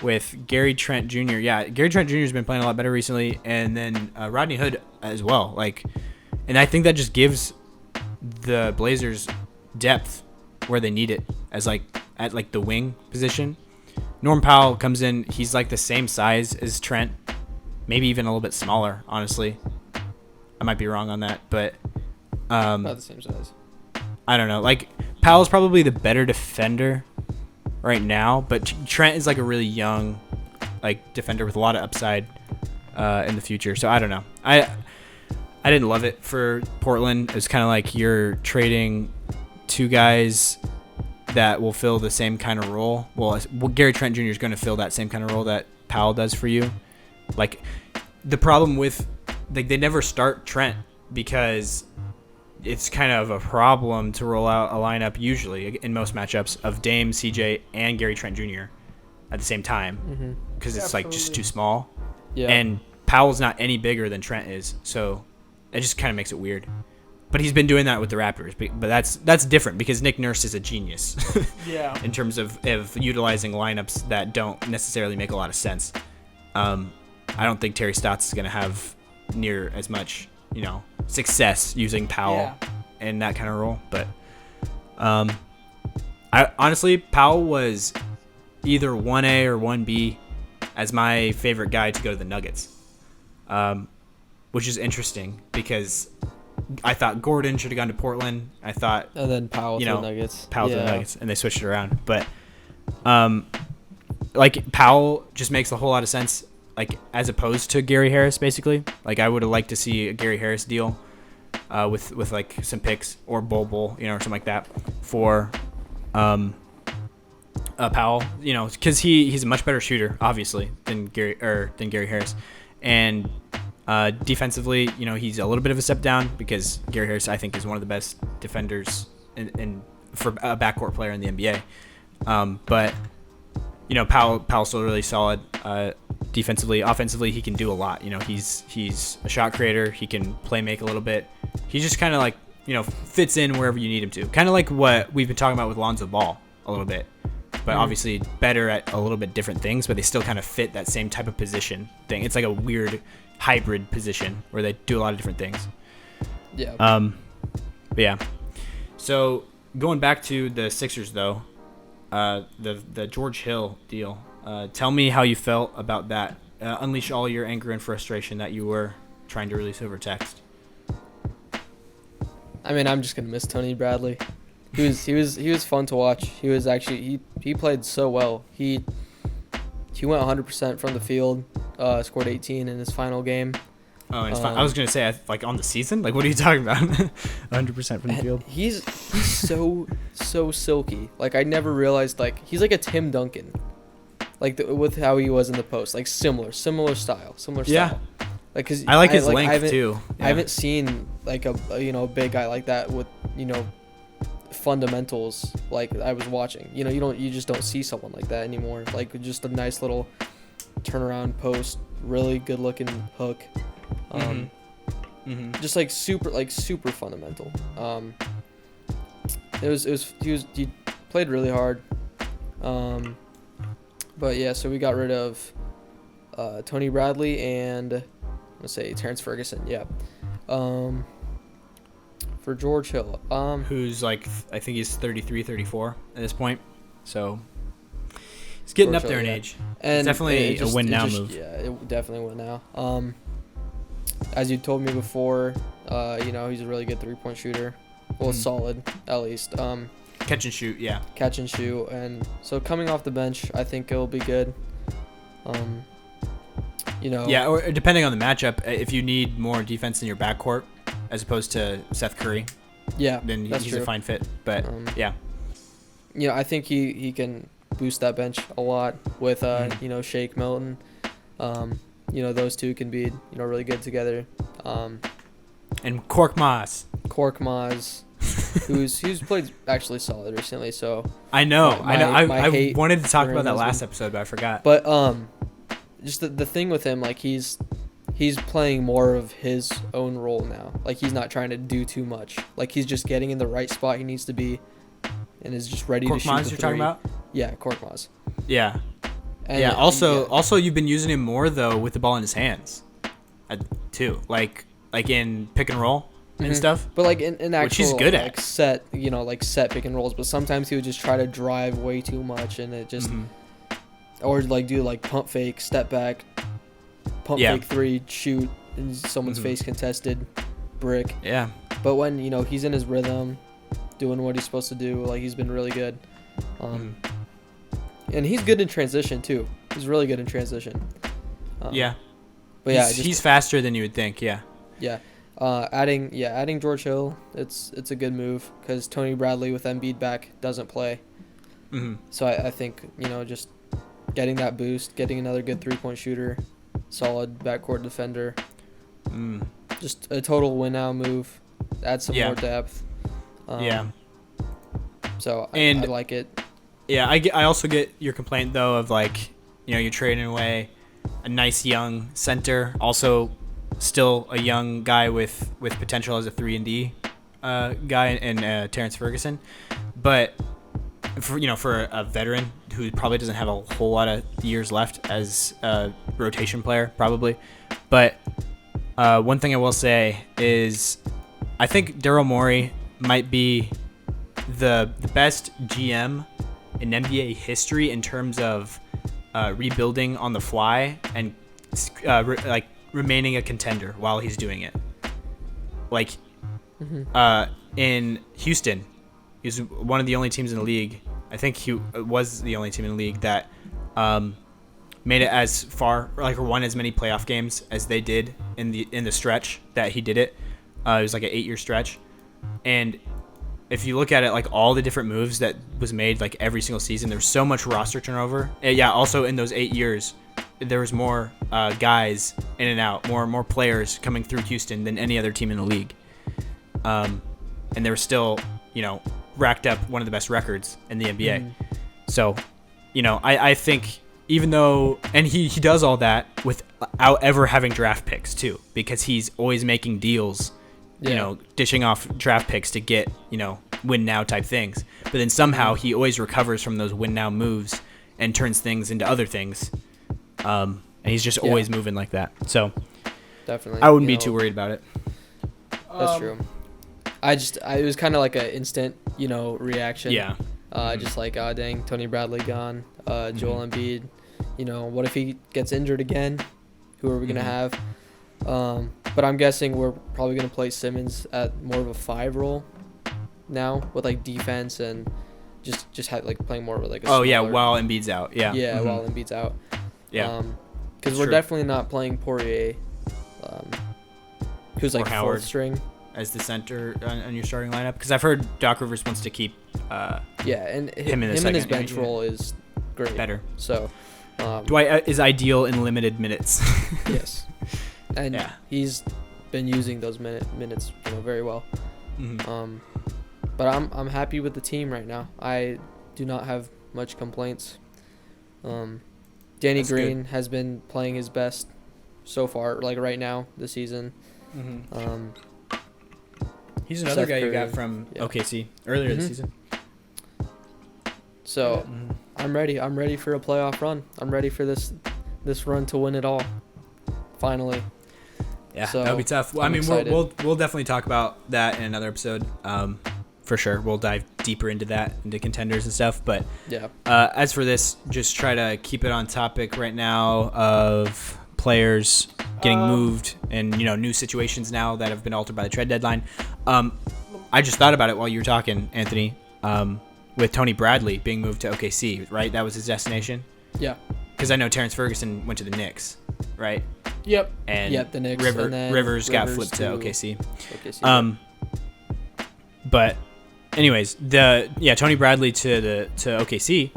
with Gary Trent Jr. Yeah, Gary Trent Jr. has been playing a lot better recently, and then Rodney Hood as well. And I think that just gives the Blazers depth where they need it, as at the wing position. Norm Powell comes in. He's like the same size as Trent, maybe even a little bit smaller. Honestly, I might be wrong on that, but About the same size. I don't know. Like Powell's probably the better defender right now, but Trent is like a really young defender with a lot of upside in the future. So I don't know. I didn't love it for Portland. It's kind of like you're trading two guys that will fill the same kind of role. Well, Gary Trent Jr. is going to fill that same kind of role that Powell does for you. Like the problem with they never start Trent because it's kind of a problem to roll out a lineup usually in most matchups of Dame, CJ, and Gary Trent Jr. at the same time because it's just too small. Yeah. And Powell's not any bigger than Trent is, so it just kind of makes it weird. But he's been doing that with the Raptors, but that's different because Nick Nurse is a genius. Yeah. In terms of utilizing lineups that don't necessarily make a lot of sense. I don't think Terry Stotts is going to have near as much, success using Powell in that kind of role. But I honestly, Powell was either 1A or 1B as my favorite guy to go to the Nuggets, which is interesting because I thought Gordon should have gone to Portland. I thought, and then Powell to the Nuggets. Powell to the Nuggets, and they switched it around. But Powell just makes a whole lot of sense, as opposed to Gary Harris, basically. I would have liked to see a Gary Harris deal with some picks or Bol, or something like that for Powell, because he's a much better shooter, obviously, than Gary Harris, and defensively, he's a little bit of a step down because Gary Harris, I think, is one of the best defenders for a backcourt player in the NBA. But Powell's still really solid defensively. Offensively, he can do a lot. He's a shot creator. He can play make a little bit. He just kind of fits in wherever you need him to. Kind of like what we've been talking about with Lonzo Ball a little bit. But obviously better at a little bit different things, but they still kind of fit that same type of position thing. It's like a weird hybrid position where they do a lot of different things. Yeah. But yeah. So going back to the Sixers though, the George Hill deal. Tell me how you felt about that. Unleash all your anger and frustration that you were trying to release over text. I mean, I'm just gonna miss Tony Bradley. He was fun to watch. He was actually he played so well. He went 100% from the field. Scored 18 in his final game. Oh, and I was gonna say on the season. What are you talking about? 100% from the field. He's so silky. I never realized he's like a Tim Duncan. With how he was in the post. Similar style. Yeah. Cause I like his length too. Yeah. I haven't seen a big guy like that with fundamentals I was watching. You just don't see someone like that anymore. Just a nice little turnaround post, really good looking hook. Just super fundamental. He played really hard. But yeah, so we got rid of Tony Bradley and let's say Terrence Ferguson. Yeah. For George Hill, who's I think he's 33, 34 at this point, so he's getting George up there Hill, in yeah. age. And it's definitely a win now move. Yeah, it definitely win now. As you told me before, he's a really good 3-point shooter. Well, solid at least. Catch and shoot, yeah. Catch and shoot, and so coming off the bench, I think it'll be good. Yeah, or depending on the matchup, if you need more defense in your backcourt as opposed to Seth Curry, then he's true. a fine fit. But yeah, I think he can boost that bench a lot with Shake Milton. Those two can be really good together. And Korkmaz. who's played actually solid recently. So I know. I hate wanted to talk for about him that has last been- episode, but I forgot. But just the thing with him, like he's playing more of his own role now. Like he's not trying to do too much. Like he's just getting in the right spot he needs to be, and is just ready to shoot Korkmaz the you're three. talking about? Yeah, Korkmaz. Yeah. And, Yeah. Also, yeah. also you've been using him more though with the ball in his hands, too. Like in pick and roll and Mhm. stuff. But like in actual Which he's good like, at. set, like set pick and rolls. But sometimes he would just try to drive way too much, and it just or like do like pump fake, step back, pump Yeah. fake three, shoot, and someone's face contested, brick. Yeah. But when he's in his rhythm, doing what he's supposed to do, like he's been really good. And he's good in transition too. He's really good in transition. Yeah. But yeah, he's faster than you would think. Yeah. yeah. Adding George Hill, it's a good move because Tony Bradley with Embiid back doesn't play. So I think just getting that boost, getting another good 3-point shooter, solid backcourt defender, just a total win now move, add some more depth. Yeah. So I like it. Yeah, I also get your complaint though of like you're trading away a nice young center, also still a young guy with potential as a 3-and-D guy and Terrence Ferguson, but for a veteran who probably doesn't have a whole lot of years left as a rotation player probably, but one thing I will say is I think Daryl Morey might be the best GM in NBA history in terms of rebuilding on the fly and remaining a contender while he's doing it. Like in Houston, he's one of the only teams in the league. I think he was the only team in the league that made it as far, or won as many playoff games as they did in the stretch that he did it. It was like an 8-year stretch, and if you look at it, like all the different moves that was made, like every single season, there was so much roster turnover. And yeah, also in those 8 years, there was more guys in and out, more players coming through Houston than any other team in the league. And they were still, racked up one of the best records in the NBA. So, I think even though, and he does all that without ever having draft picks too, because he's always making deals. Dishing off draft picks to get, win now type things. But then somehow he always recovers from those win now moves and turns things into other things. And he's just always moving like that. So definitely, I wouldn't be too worried about it. That's true. It was kind of like an instant, reaction. Yeah. Just like, oh, dang, Tony Bradley gone. Joel Embiid. What if he gets injured again? Who are we going to have? But I'm guessing we're probably going to play Simmons at more of a 5 role now with like defense and just playing more of like a smaller, while Embiid's out. Yeah. While Embiid's out. Yeah. Because we're definitely not playing Poirier, who's like Howard. 4th string. As the center on your starting lineup, because I've heard Doc Rivers wants to keep and him in the him and his second, bench role is great. better. So Dwight is ideal in limited minutes. Yes. And he's been using those minutes, very well. But I'm happy with the team right now. I do not have much complaints. Danny Green has been playing his best so far, like right now this season. He's another Seth guy you Curry, got from OKC earlier this season. So I'm ready. I'm ready for a playoff run. I'm ready for this run to win it all. Finally. Yeah, So, that'll be tough. Well, I mean, excited. we'll definitely talk about that in another episode. For sure, we'll dive deeper into that, into contenders and stuff. But Yeah. as for this, just try to keep it on topic right now of players getting moved and new situations now that have been altered by the trade deadline. I just thought about it while you were talking, Anthony. With Tony Bradley being moved to OKC, right? That was his destination. Yeah. Because I know Terrence Ferguson went to the Knicks, right? Yep. And the Knicks. Rivers and then got Rivers flipped to OKC. OKC. But anyways, Tony Bradley to OKC.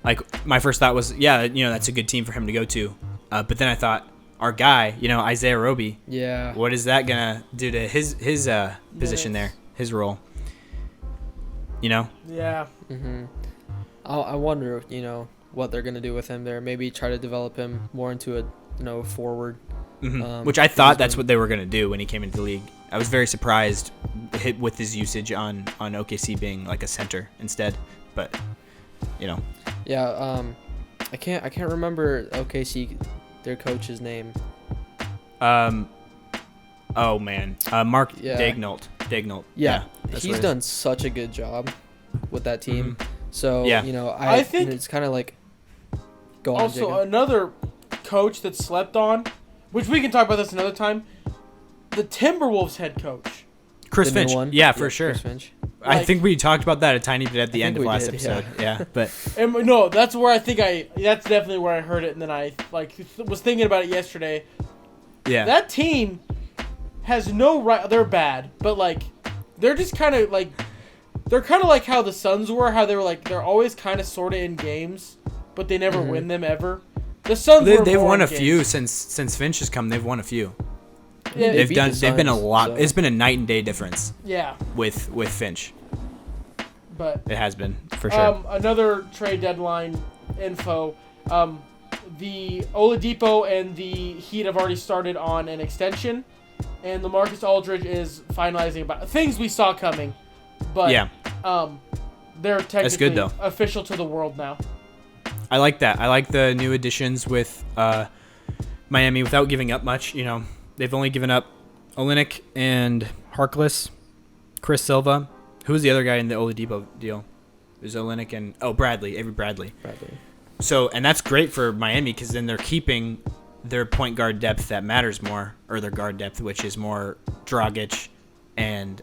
Like my first thought was, that's a good team for him to go to. But then I thought, our guy, Isaiah Roby. Yeah. What is that gonna do to his position there, his role? You know? Yeah. I wonder, what they're gonna do with him there. Maybe try to develop him more into a forward. Which I thought that's what they were gonna do when he came into the league. I was very surprised with his usage on OKC being like a center instead, but Yeah. I can't remember OKC their coach's name. Oh man, Mark Yeah. Daignault. Yeah, that's he's what it done such a good job with that team. So Yeah. I think it's kind of like. Go on, Also, Jacob. another coach that slept on, which we can talk about this another time, the Timberwolves head coach. Chris The new Finch. one? Yeah, for sure. Chris Finch. I Like- think we talked about that a tiny bit at the I end think of we last did, episode. Yeah, but And no, that's where I think that's definitely where I heard it, and then I was thinking about it yesterday. yeah, That team has no right. They're bad, but they're just kind of they're kind of like how the Suns were. How they were they're always kind of sort of in games, but they never win them ever. The Suns were they've more won in a games. few since Finch has come. They've won a few. Yeah, They beat the They've been a Suns, lot. so- It's been a night and day difference yeah, with Finch. but It has been for sure. another trade deadline info. The Oladipo and the Heat have already started on an extension, and LaMarcus Aldridge is finalizing about things we saw coming. But Yeah. they're technically good, though. official to the world now. I like that. I like the new additions with Miami without giving up much. They've only given up Olynyk and Harkless, Chris Silva. Who was the other guy in the Oladipo deal? There's Olynyk and Bradley, Avery Bradley. So, and that's great for Miami because then they're keeping their point guard depth that matters more, or their guard depth, which is more Dragic and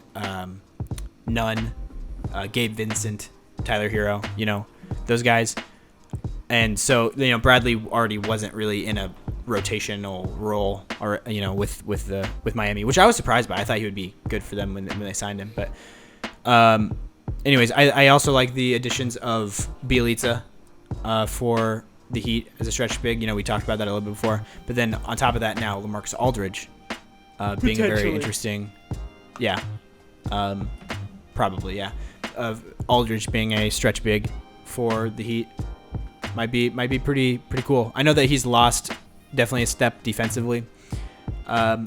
Nunn, Gabe Vincent, Tyler Hero. Those guys. And so, Bradley already wasn't really in a rotational role, or with Miami, which I was surprised by. I thought he would be good for them when they signed him. But, anyways, I also like the additions of Bielitsa for the Heat as a stretch big. We talked about that a little bit before. But then on top of that, now LaMarcus Aldridge being a very Potentially. interesting, yeah, probably yeah, of Aldridge being a stretch big for the Heat. Might be pretty cool. I know that he's lost definitely a step defensively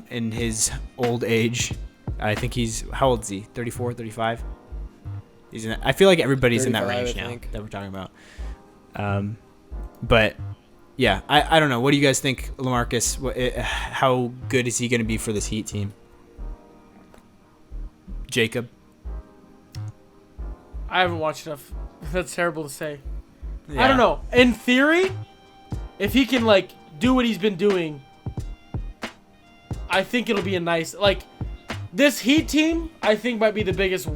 in his old age. I think how old is he? 34, 35? I feel like everybody's in that 35, range I now think. that we're talking about. But yeah, I don't know. What do you guys think, LaMarcus? How good is he going to be for this Heat team? Jacob? I haven't watched enough. That's terrible to say. Yeah. I don't know. In theory, if he can do what he's been doing, I think it'll be a nice this Heat team. I think might be the biggest.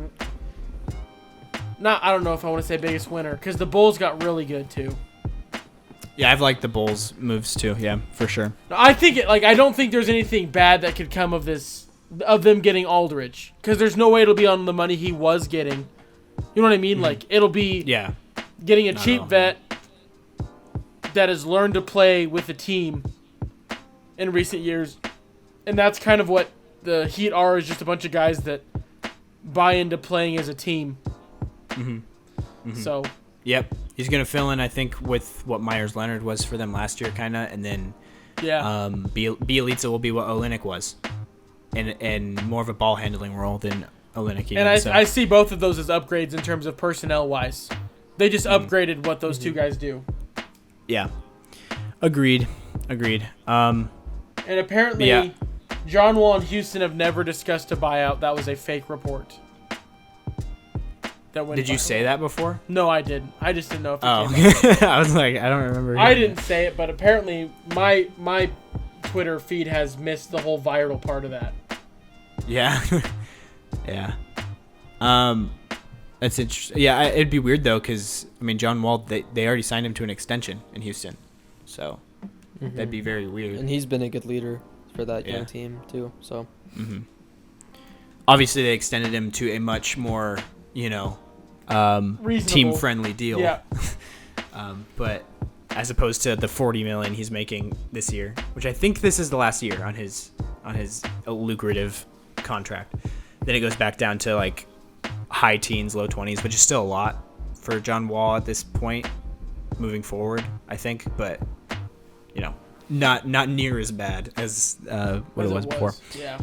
I don't know if I want to say biggest winner because the Bulls got really good too. Yeah, I've liked the Bulls' moves too. Yeah, for sure. I think I don't think there's anything bad that could come of them getting Aldridge because there's no way it'll be on the money he was getting. You know what I mean? It'll be Yeah. getting a Not cheap at all. vet that has learned to play with the team in recent years. And that's kind of what the Heat are, is just a bunch of guys that buy into playing as a team. So, Yep. He's going to fill in, I think, with what Myers Leonard was for them last year, kind of. And then yeah. Bielitsa will be what Olynyk was. And more of a ball handling role than Olynyk. And I see both of those as upgrades in terms of personnel-wise. They just upgraded what those two guys do. Yeah. Agreed. And apparently, Yeah. John Wall and Houston have never discussed a buyout. That was a fake report. That went Did you viral. say that before? No, I didn't. I just didn't know if it Oh. came out. I was like, I don't remember. I hearing didn't say it, but apparently my Twitter feed has missed the whole viral part of that. that. Yeah. Yeah. That's interesting. Yeah, it'd be weird, though, because, John Wall, they already signed him to an extension in Houston. So, that'd be very weird. And he's been a good leader for that Yeah. young team too. So Obviously, they extended him to a much more, Reasonable. team-friendly deal. Yeah. But as opposed to the $40 million he's making this year, which I think this is the last year on his lucrative contract, then it goes back down to high teens, low 20s, which is still a lot for John Wall at this point moving forward, I think, but not near as bad as what it was before. Yeah.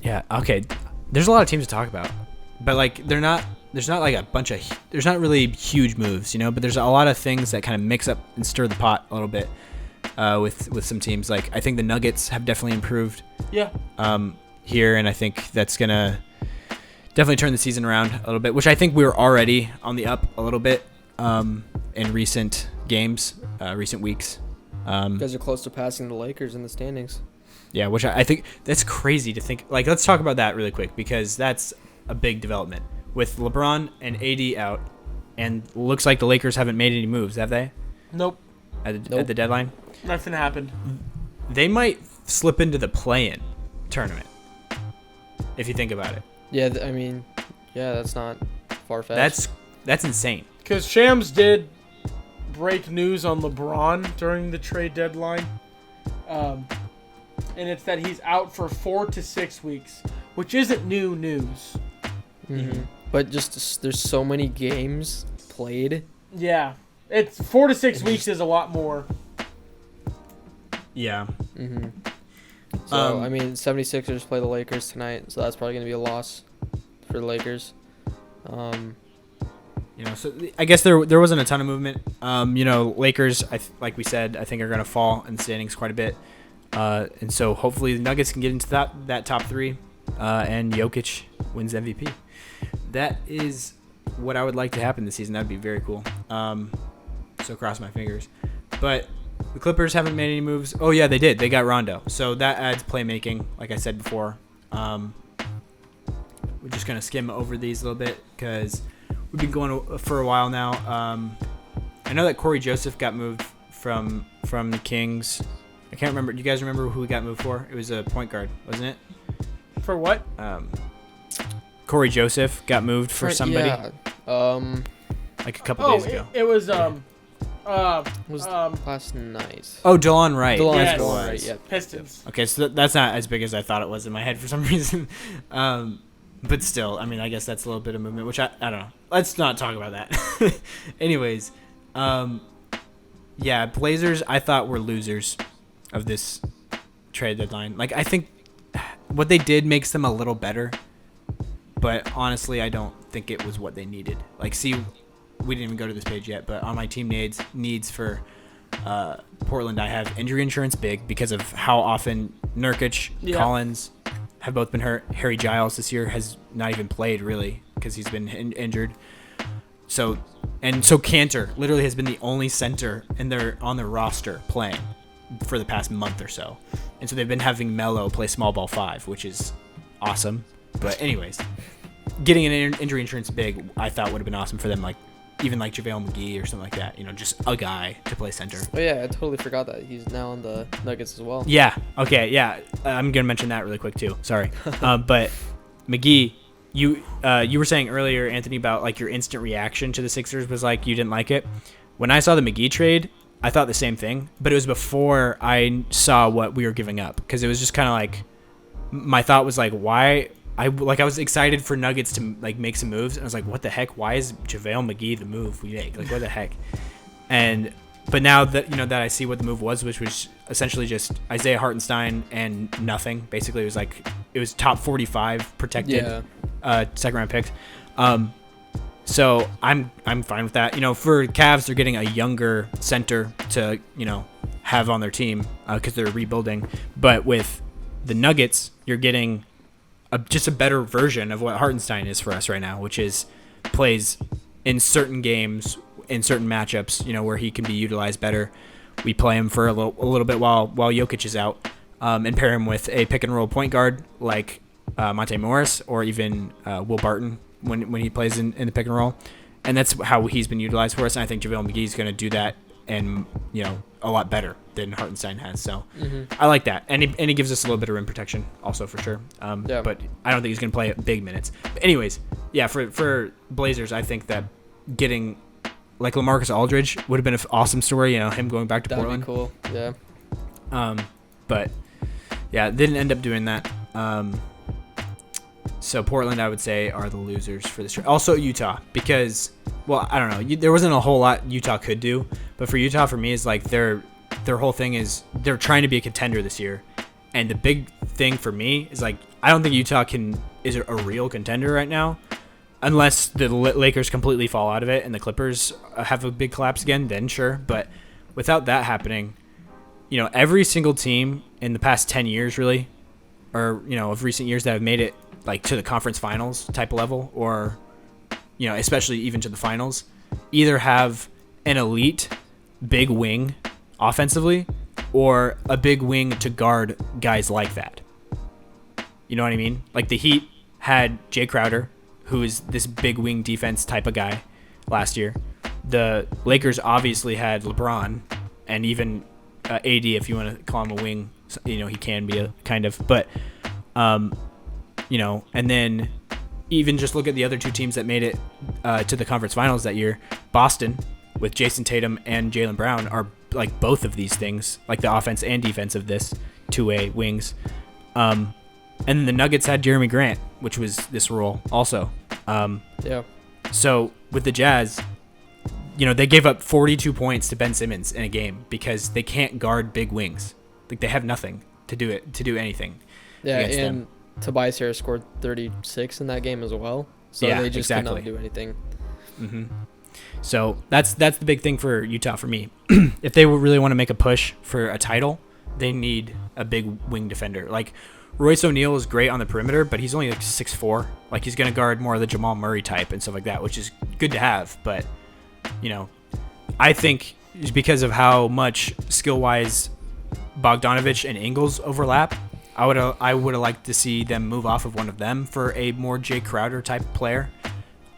Yeah. Okay. There's a lot of teams to talk about, but like there's not like a bunch of there's not really huge moves, but there's a lot of things that kind of mix up and stir the pot a little bit with some teams. Like I think the Nuggets have definitely improved. Yeah. Here, and I think that's gonna definitely turn the season around a little bit, which I think we were already on the up a little bit in recent games, recent weeks. You guys are close to passing the Lakers in the standings. Yeah, which I think that's crazy to think. Like, let's talk about that really quick because that's a big development with LeBron and AD out, and looks like the Lakers haven't made any moves, have they? Nope. At the deadline? Nothing happened. They might slip into the play-in tournament if you think about it. Yeah, that's not far-fetched. That's insane. Because Shams did break news on LeBron during the trade deadline. And it's that he's out for 4 to 6 weeks, which isn't new news. Mm-hmm. But just there's so many games played. Yeah. It's 4 to 6 weeks is a lot more. Yeah. Mm-hmm. So, 76ers play the Lakers tonight, so that's probably going to be a loss for the Lakers. So I guess there wasn't a ton of movement. Lakers, like we said, I think are going to fall in the standings quite a bit. And so hopefully the Nuggets can get into that top 3, and Jokic wins MVP. That is what I would like to happen this season. That would be very cool. So cross my fingers. But the Clippers haven't made any moves. Oh, yeah, they did. They got Rondo. So that adds playmaking, like I said before. We're just going to skim over these a little bit because we've been going for a while now. I know that Corey Joseph got moved from the Kings. I can't remember. Do you guys remember who he got moved for? It was a point guard, wasn't it? For what? Corey Joseph got moved for somebody. Yeah. Like a couple days ago. It was last night. Oh, DeLon Wright. Yes. DeLon Wright, yeah. Pistons. Okay, so that's not as big as I thought it was in my head for some reason. But still, I guess that's a little bit of movement, which I don't know. Let's not talk about that. Anyways, yeah, Blazers I thought were losers of this trade deadline. Like, I think what they did makes them a little better, but honestly, I don't think it was what they needed. Like, see, we didn't even go to this page yet, but on my team needs for Portland, I have injury insurance big because of how often Nurkic, Collins have both been hurt. Harry Giles this year has not even played really because he's been injured. So Cantor literally has been the only center on their roster playing for the past month or so. And so they've been having Melo play small ball 5, which is awesome. But anyways, getting an injury insurance big, I thought would have been awesome for them, like even like JaVale McGee or something like that, just a guy to play center. Oh yeah, I totally forgot that he's now on the Nuggets as well. Yeah. Okay. Yeah. I'm gonna mention that really quick too. Sorry. But McGee, you were saying earlier, Anthony, about like your instant reaction to the Sixers was like you didn't like it. When I saw the McGee trade, I thought the same thing, but it was before I saw what we were giving up because it was just kind of like my thought was like, why? I was excited for Nuggets to like make some moves, and I was like, what the heck? Why is JaVale McGee the move we make? Like, what the heck? But now that that I see what the move was, which was essentially just Isaiah Hartenstein and nothing. Basically, it was top 45 protected, second round pick. So I'm fine with that. For Cavs, they're getting a younger center to have on their team because they're rebuilding. But with the Nuggets, you're getting just a better version of what Hartenstein is for us right now, which is plays in certain games, in certain matchups, where he can be utilized better. We play him for a little bit while Jokic is out, and pair him with a pick and roll point guard like Monte Morris or even Will Barton when he plays in the pick and roll, and that's how he's been utilized for us. And I think JaVale McGee is going to do that, and a lot better than Hartenstein has. So I like that, and he gives us a little bit of rim protection also for sure. But I don't think he's going to play big minutes. But anyways, yeah, for Blazers, I think that getting like LaMarcus Aldridge would have been an awesome story. Him going back to Portland. That'd be cool. Yeah. But yeah, didn't end up doing that. So Portland, I would say, are the losers for this. Also Utah, because, well, I don't know. There wasn't a whole lot Utah could do, but for Utah, for me, is like their whole thing is they're trying to be a contender this year, and the big thing for me is like I don't think Utah is a real contender right now, unless the Lakers completely fall out of it and the Clippers have a big collapse again. Then sure, but without that happening, every single team in the past 10 years, really, or of recent years that have made it like to the conference finals type of level, or especially even to the finals, either have an elite big wing offensively or a big wing to guard guys like that. You know what I mean? Like the Heat had Jay Crowder, who is this big wing defense type of guy last year. The Lakers obviously had LeBron, and even AD, if you want to call him a wing, he can be a kind of, but and then even just look at the other two teams that made it to the conference finals that year. Boston, with Jason Tatum and Jaylen Brown, are like both of these things, like the offense and defense of this two-way wings. And then the Nuggets had Jeremy Grant, which was this role also. Yeah. So with the Jazz, they gave up 42 points to Ben Simmons in a game because they can't guard big wings. Like they have nothing to do anything. Yeah, against and them. Tobias Harris scored 36 in that game as well. So Yeah, they just exactly. could not do anything. Mm-hmm. So that's the big thing for Utah for me. If they really want to make a push for a title, they need a big wing defender. Like Royce O'Neal is great on the perimeter, but he's only like 6'4". Like he's gonna guard more of the Jamal Murray type and stuff like that, which is good to have. But I think because of how much skill-wise Bogdanovich and Ingles overlap, I would have liked to see them move off of one of them for a more Jay Crowder type player.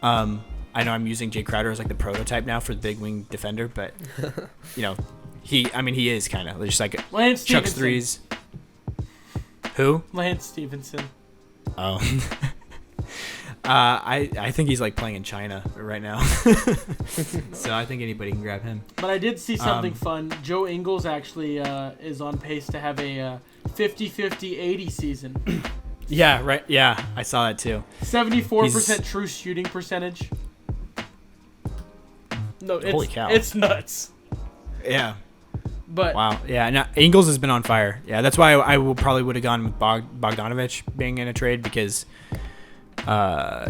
I know I'm using Jay Crowder as like the prototype now for the big wing defender, but he is kind of just like Lance chucks Stevenson. threes. Who? Lance Stevenson. Oh. I think he's like playing in China right now. So I think anybody can grab him. But I did see something fun. Joe Ingles actually is on pace to have a 50-50-80 season. Yeah, right. Yeah, I saw that too. 74% true shooting percentage. No, Holy cow. It's nuts. Yeah. But Wow. Yeah. Now Ingles has been on fire. Yeah, that's why I probably would have gone with Bogdanovich being in a trade, because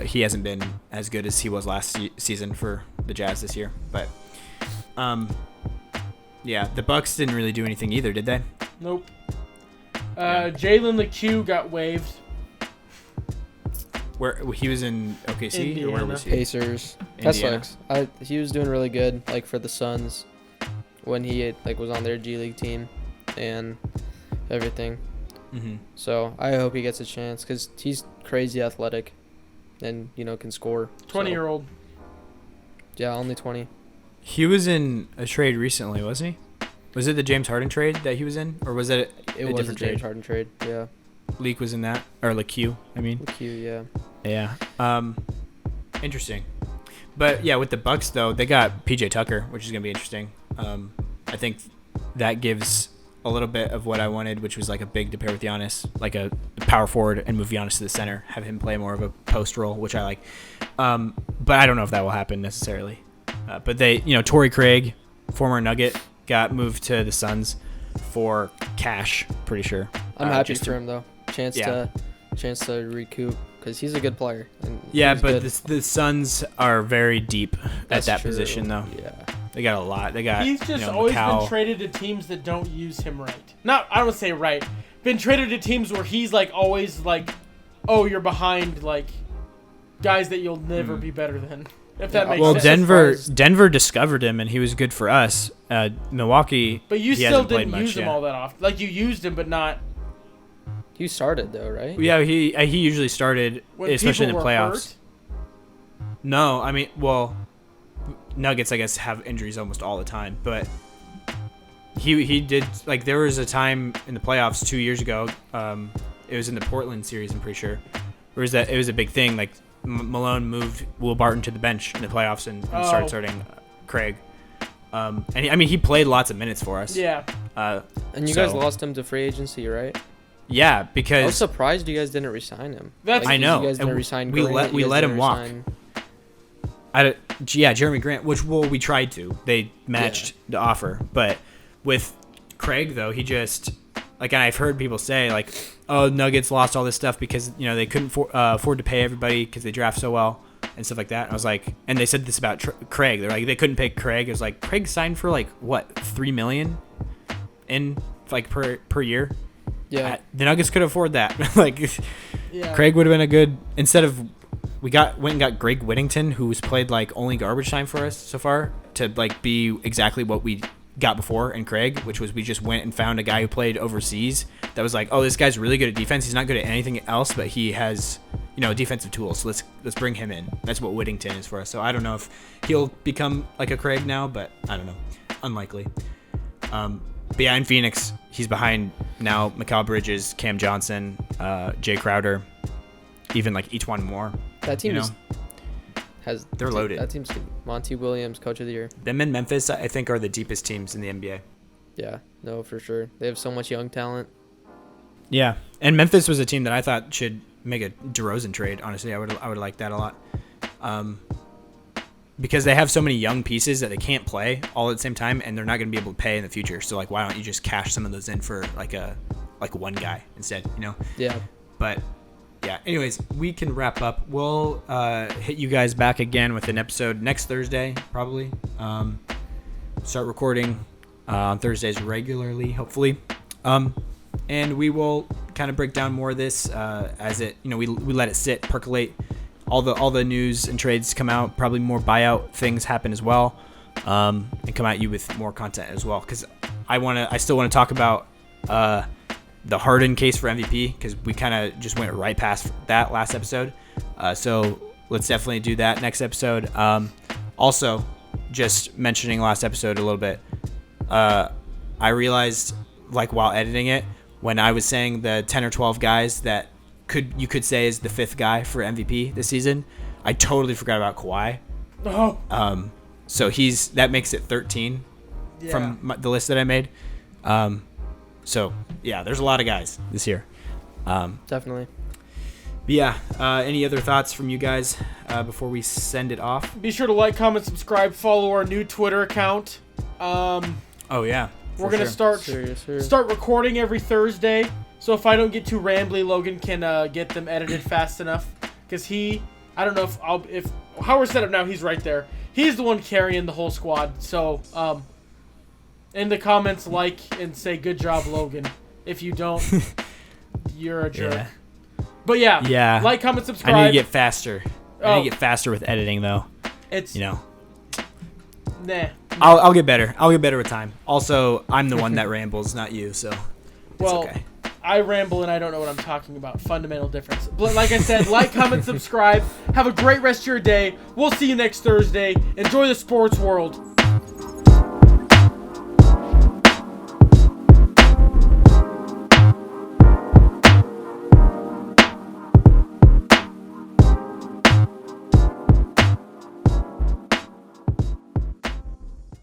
he hasn't been as good as he was last season for the Jazz this year. But yeah, the Bucks didn't really do anything either, did they? Nope. Yeah. Jalen LeCue got waived. Where he was in OKC, or where Indiana. was he? Pacers. That Indiana. sucks. He was doing really good, like for the Suns, when he was on their G League team, and everything. Mm-hmm. So I hope he gets a chance because he's crazy athletic, and can score. 20-year-old. Yeah, only 20. He was in a trade recently, wasn't he? Was it the James Harden trade that he was in, or was it It a was a different James trade? Harden trade. Yeah. Leak was in that, or LeCue, I mean. LeCue, yeah. Yeah. Interesting. But yeah, with the Bucks though, they got PJ Tucker, which is gonna be interesting. I think that gives a little bit of what I wanted, which was like a big to pair with Giannis, like a power forward and move Giannis to the center, have him play more of a post role, which I like. But I don't know if that will happen necessarily. But they, Torrey Craig, former Nugget, got moved to the Suns for cash, pretty sure. I'm happy just for him though. Chance to recoup because he's a good player. And Yeah, he's but good. the Suns are very deep That's at that true. position, though. Yeah. They got a lot. They got. He's just always Macau. been traded to teams that don't use him right. I don't say right. Been traded to teams where he's like always like, oh, you're behind like guys that you'll never be better than. If that makes Well, sense. Denver discovered him, and he was good for us. Milwaukee, But you he still hasn't played didn't much, use him yeah. all that often. Like you used him, but not He started though, right? Yeah, he usually started, when especially in people the were playoffs. hurt. No, I mean, well, Nuggets, I guess, have injuries almost all the time, but he did, like, there was a time in the playoffs 2 years ago, it was in the Portland series, I'm pretty sure, where it was a big thing, like, Malone moved Will Barton to the bench in the playoffs and started starting Craig. And he played lots of minutes for us. Yeah. And you guys so- lost him to free agency, right? Yeah, I was because surprised you guys didn't resign him. That's- I know. You guys didn't And resign we Grant, let you guys him didn't walk. resign- Jeremy Grant, which we tried to. They matched the offer, but with Craig though, he just and I've heard people say like, oh, Nuggets lost all this stuff because they couldn't afford to pay everybody because they draft so well and stuff like that. And I was like, and they said this about Craig. They're like they couldn't pay Craig. It was like Craig signed for like what $3 million in like per year. Yeah. The Nuggets could afford that. Yeah. Craig would have been a good instead of. We went and got Greg Whittington, who's played like only garbage time for us so far, to like be exactly what we got before in Craig, which was we just went and found a guy who played overseas that was like, oh, this guy's really good at defense. He's not good at anything else, but he has defensive tools. So let's bring him in. That's what Whittington is for us. So I don't know if he'll become like a Craig now, but I don't know, unlikely. But yeah, in Phoenix, he's behind now Mikal Bridges, Cam Johnson, Jay Crowder, even like each one more. That team they're loaded. That team's good. Monty Williams, Coach of the Year. Them in Memphis, I think, are the deepest teams in the NBA. Yeah, no, for sure. They have so much young talent. Yeah, and Memphis was a team that I thought should make a DeRozan trade. Honestly, I would like that a lot, because they have so many young pieces that they can't play all at the same time, and they're not going to be able to pay in the future. So like, why don't you just cash some of those in for like one guy instead? Yeah. But. Yeah, anyways, we can wrap up. We'll hit you guys back again with an episode next Thursday, probably. Start recording on Thursdays regularly, hopefully. And we will kind of break down more of this as it, we let it sit, percolate. All the news and trades come out. Probably more buyout things happen as well, and come at you with more content as well. Because I still want to talk about the Harden case for MVP, because we kind of just went right past that last episode. So let's definitely do that next episode. Also, just mentioning last episode a little bit, I realized like while editing it, when I was saying the 10 or 12 guys that you could say is the fifth guy for MVP this season, I totally forgot about Kawhi. Oh. So that makes it 13 from the list that I made. So, yeah, there's a lot of guys this year. Definitely. But yeah, any other thoughts from you guys before we send it off? Be sure to like, comment, subscribe, follow our new Twitter account. Oh, yeah. We're going to start recording every Thursday. So if I don't get too rambly, Logan can get them edited fast enough. Because I don't know if how we're set up now, he's right there. He's the one carrying the whole squad. So, in the comments, like and say good job, Logan. If you don't, you're a jerk. Yeah. But yeah, like, comment, subscribe. I need to get faster. I need to get faster with editing, though. It's Nah. I'll get better. I'll get better with time. Also, I'm the one that rambles, not you, so it's okay. I ramble and I don't know what I'm talking about. Fundamental difference. But like I said, like, comment, subscribe. Have a great rest of your day. We'll see you next Thursday. Enjoy the sports world.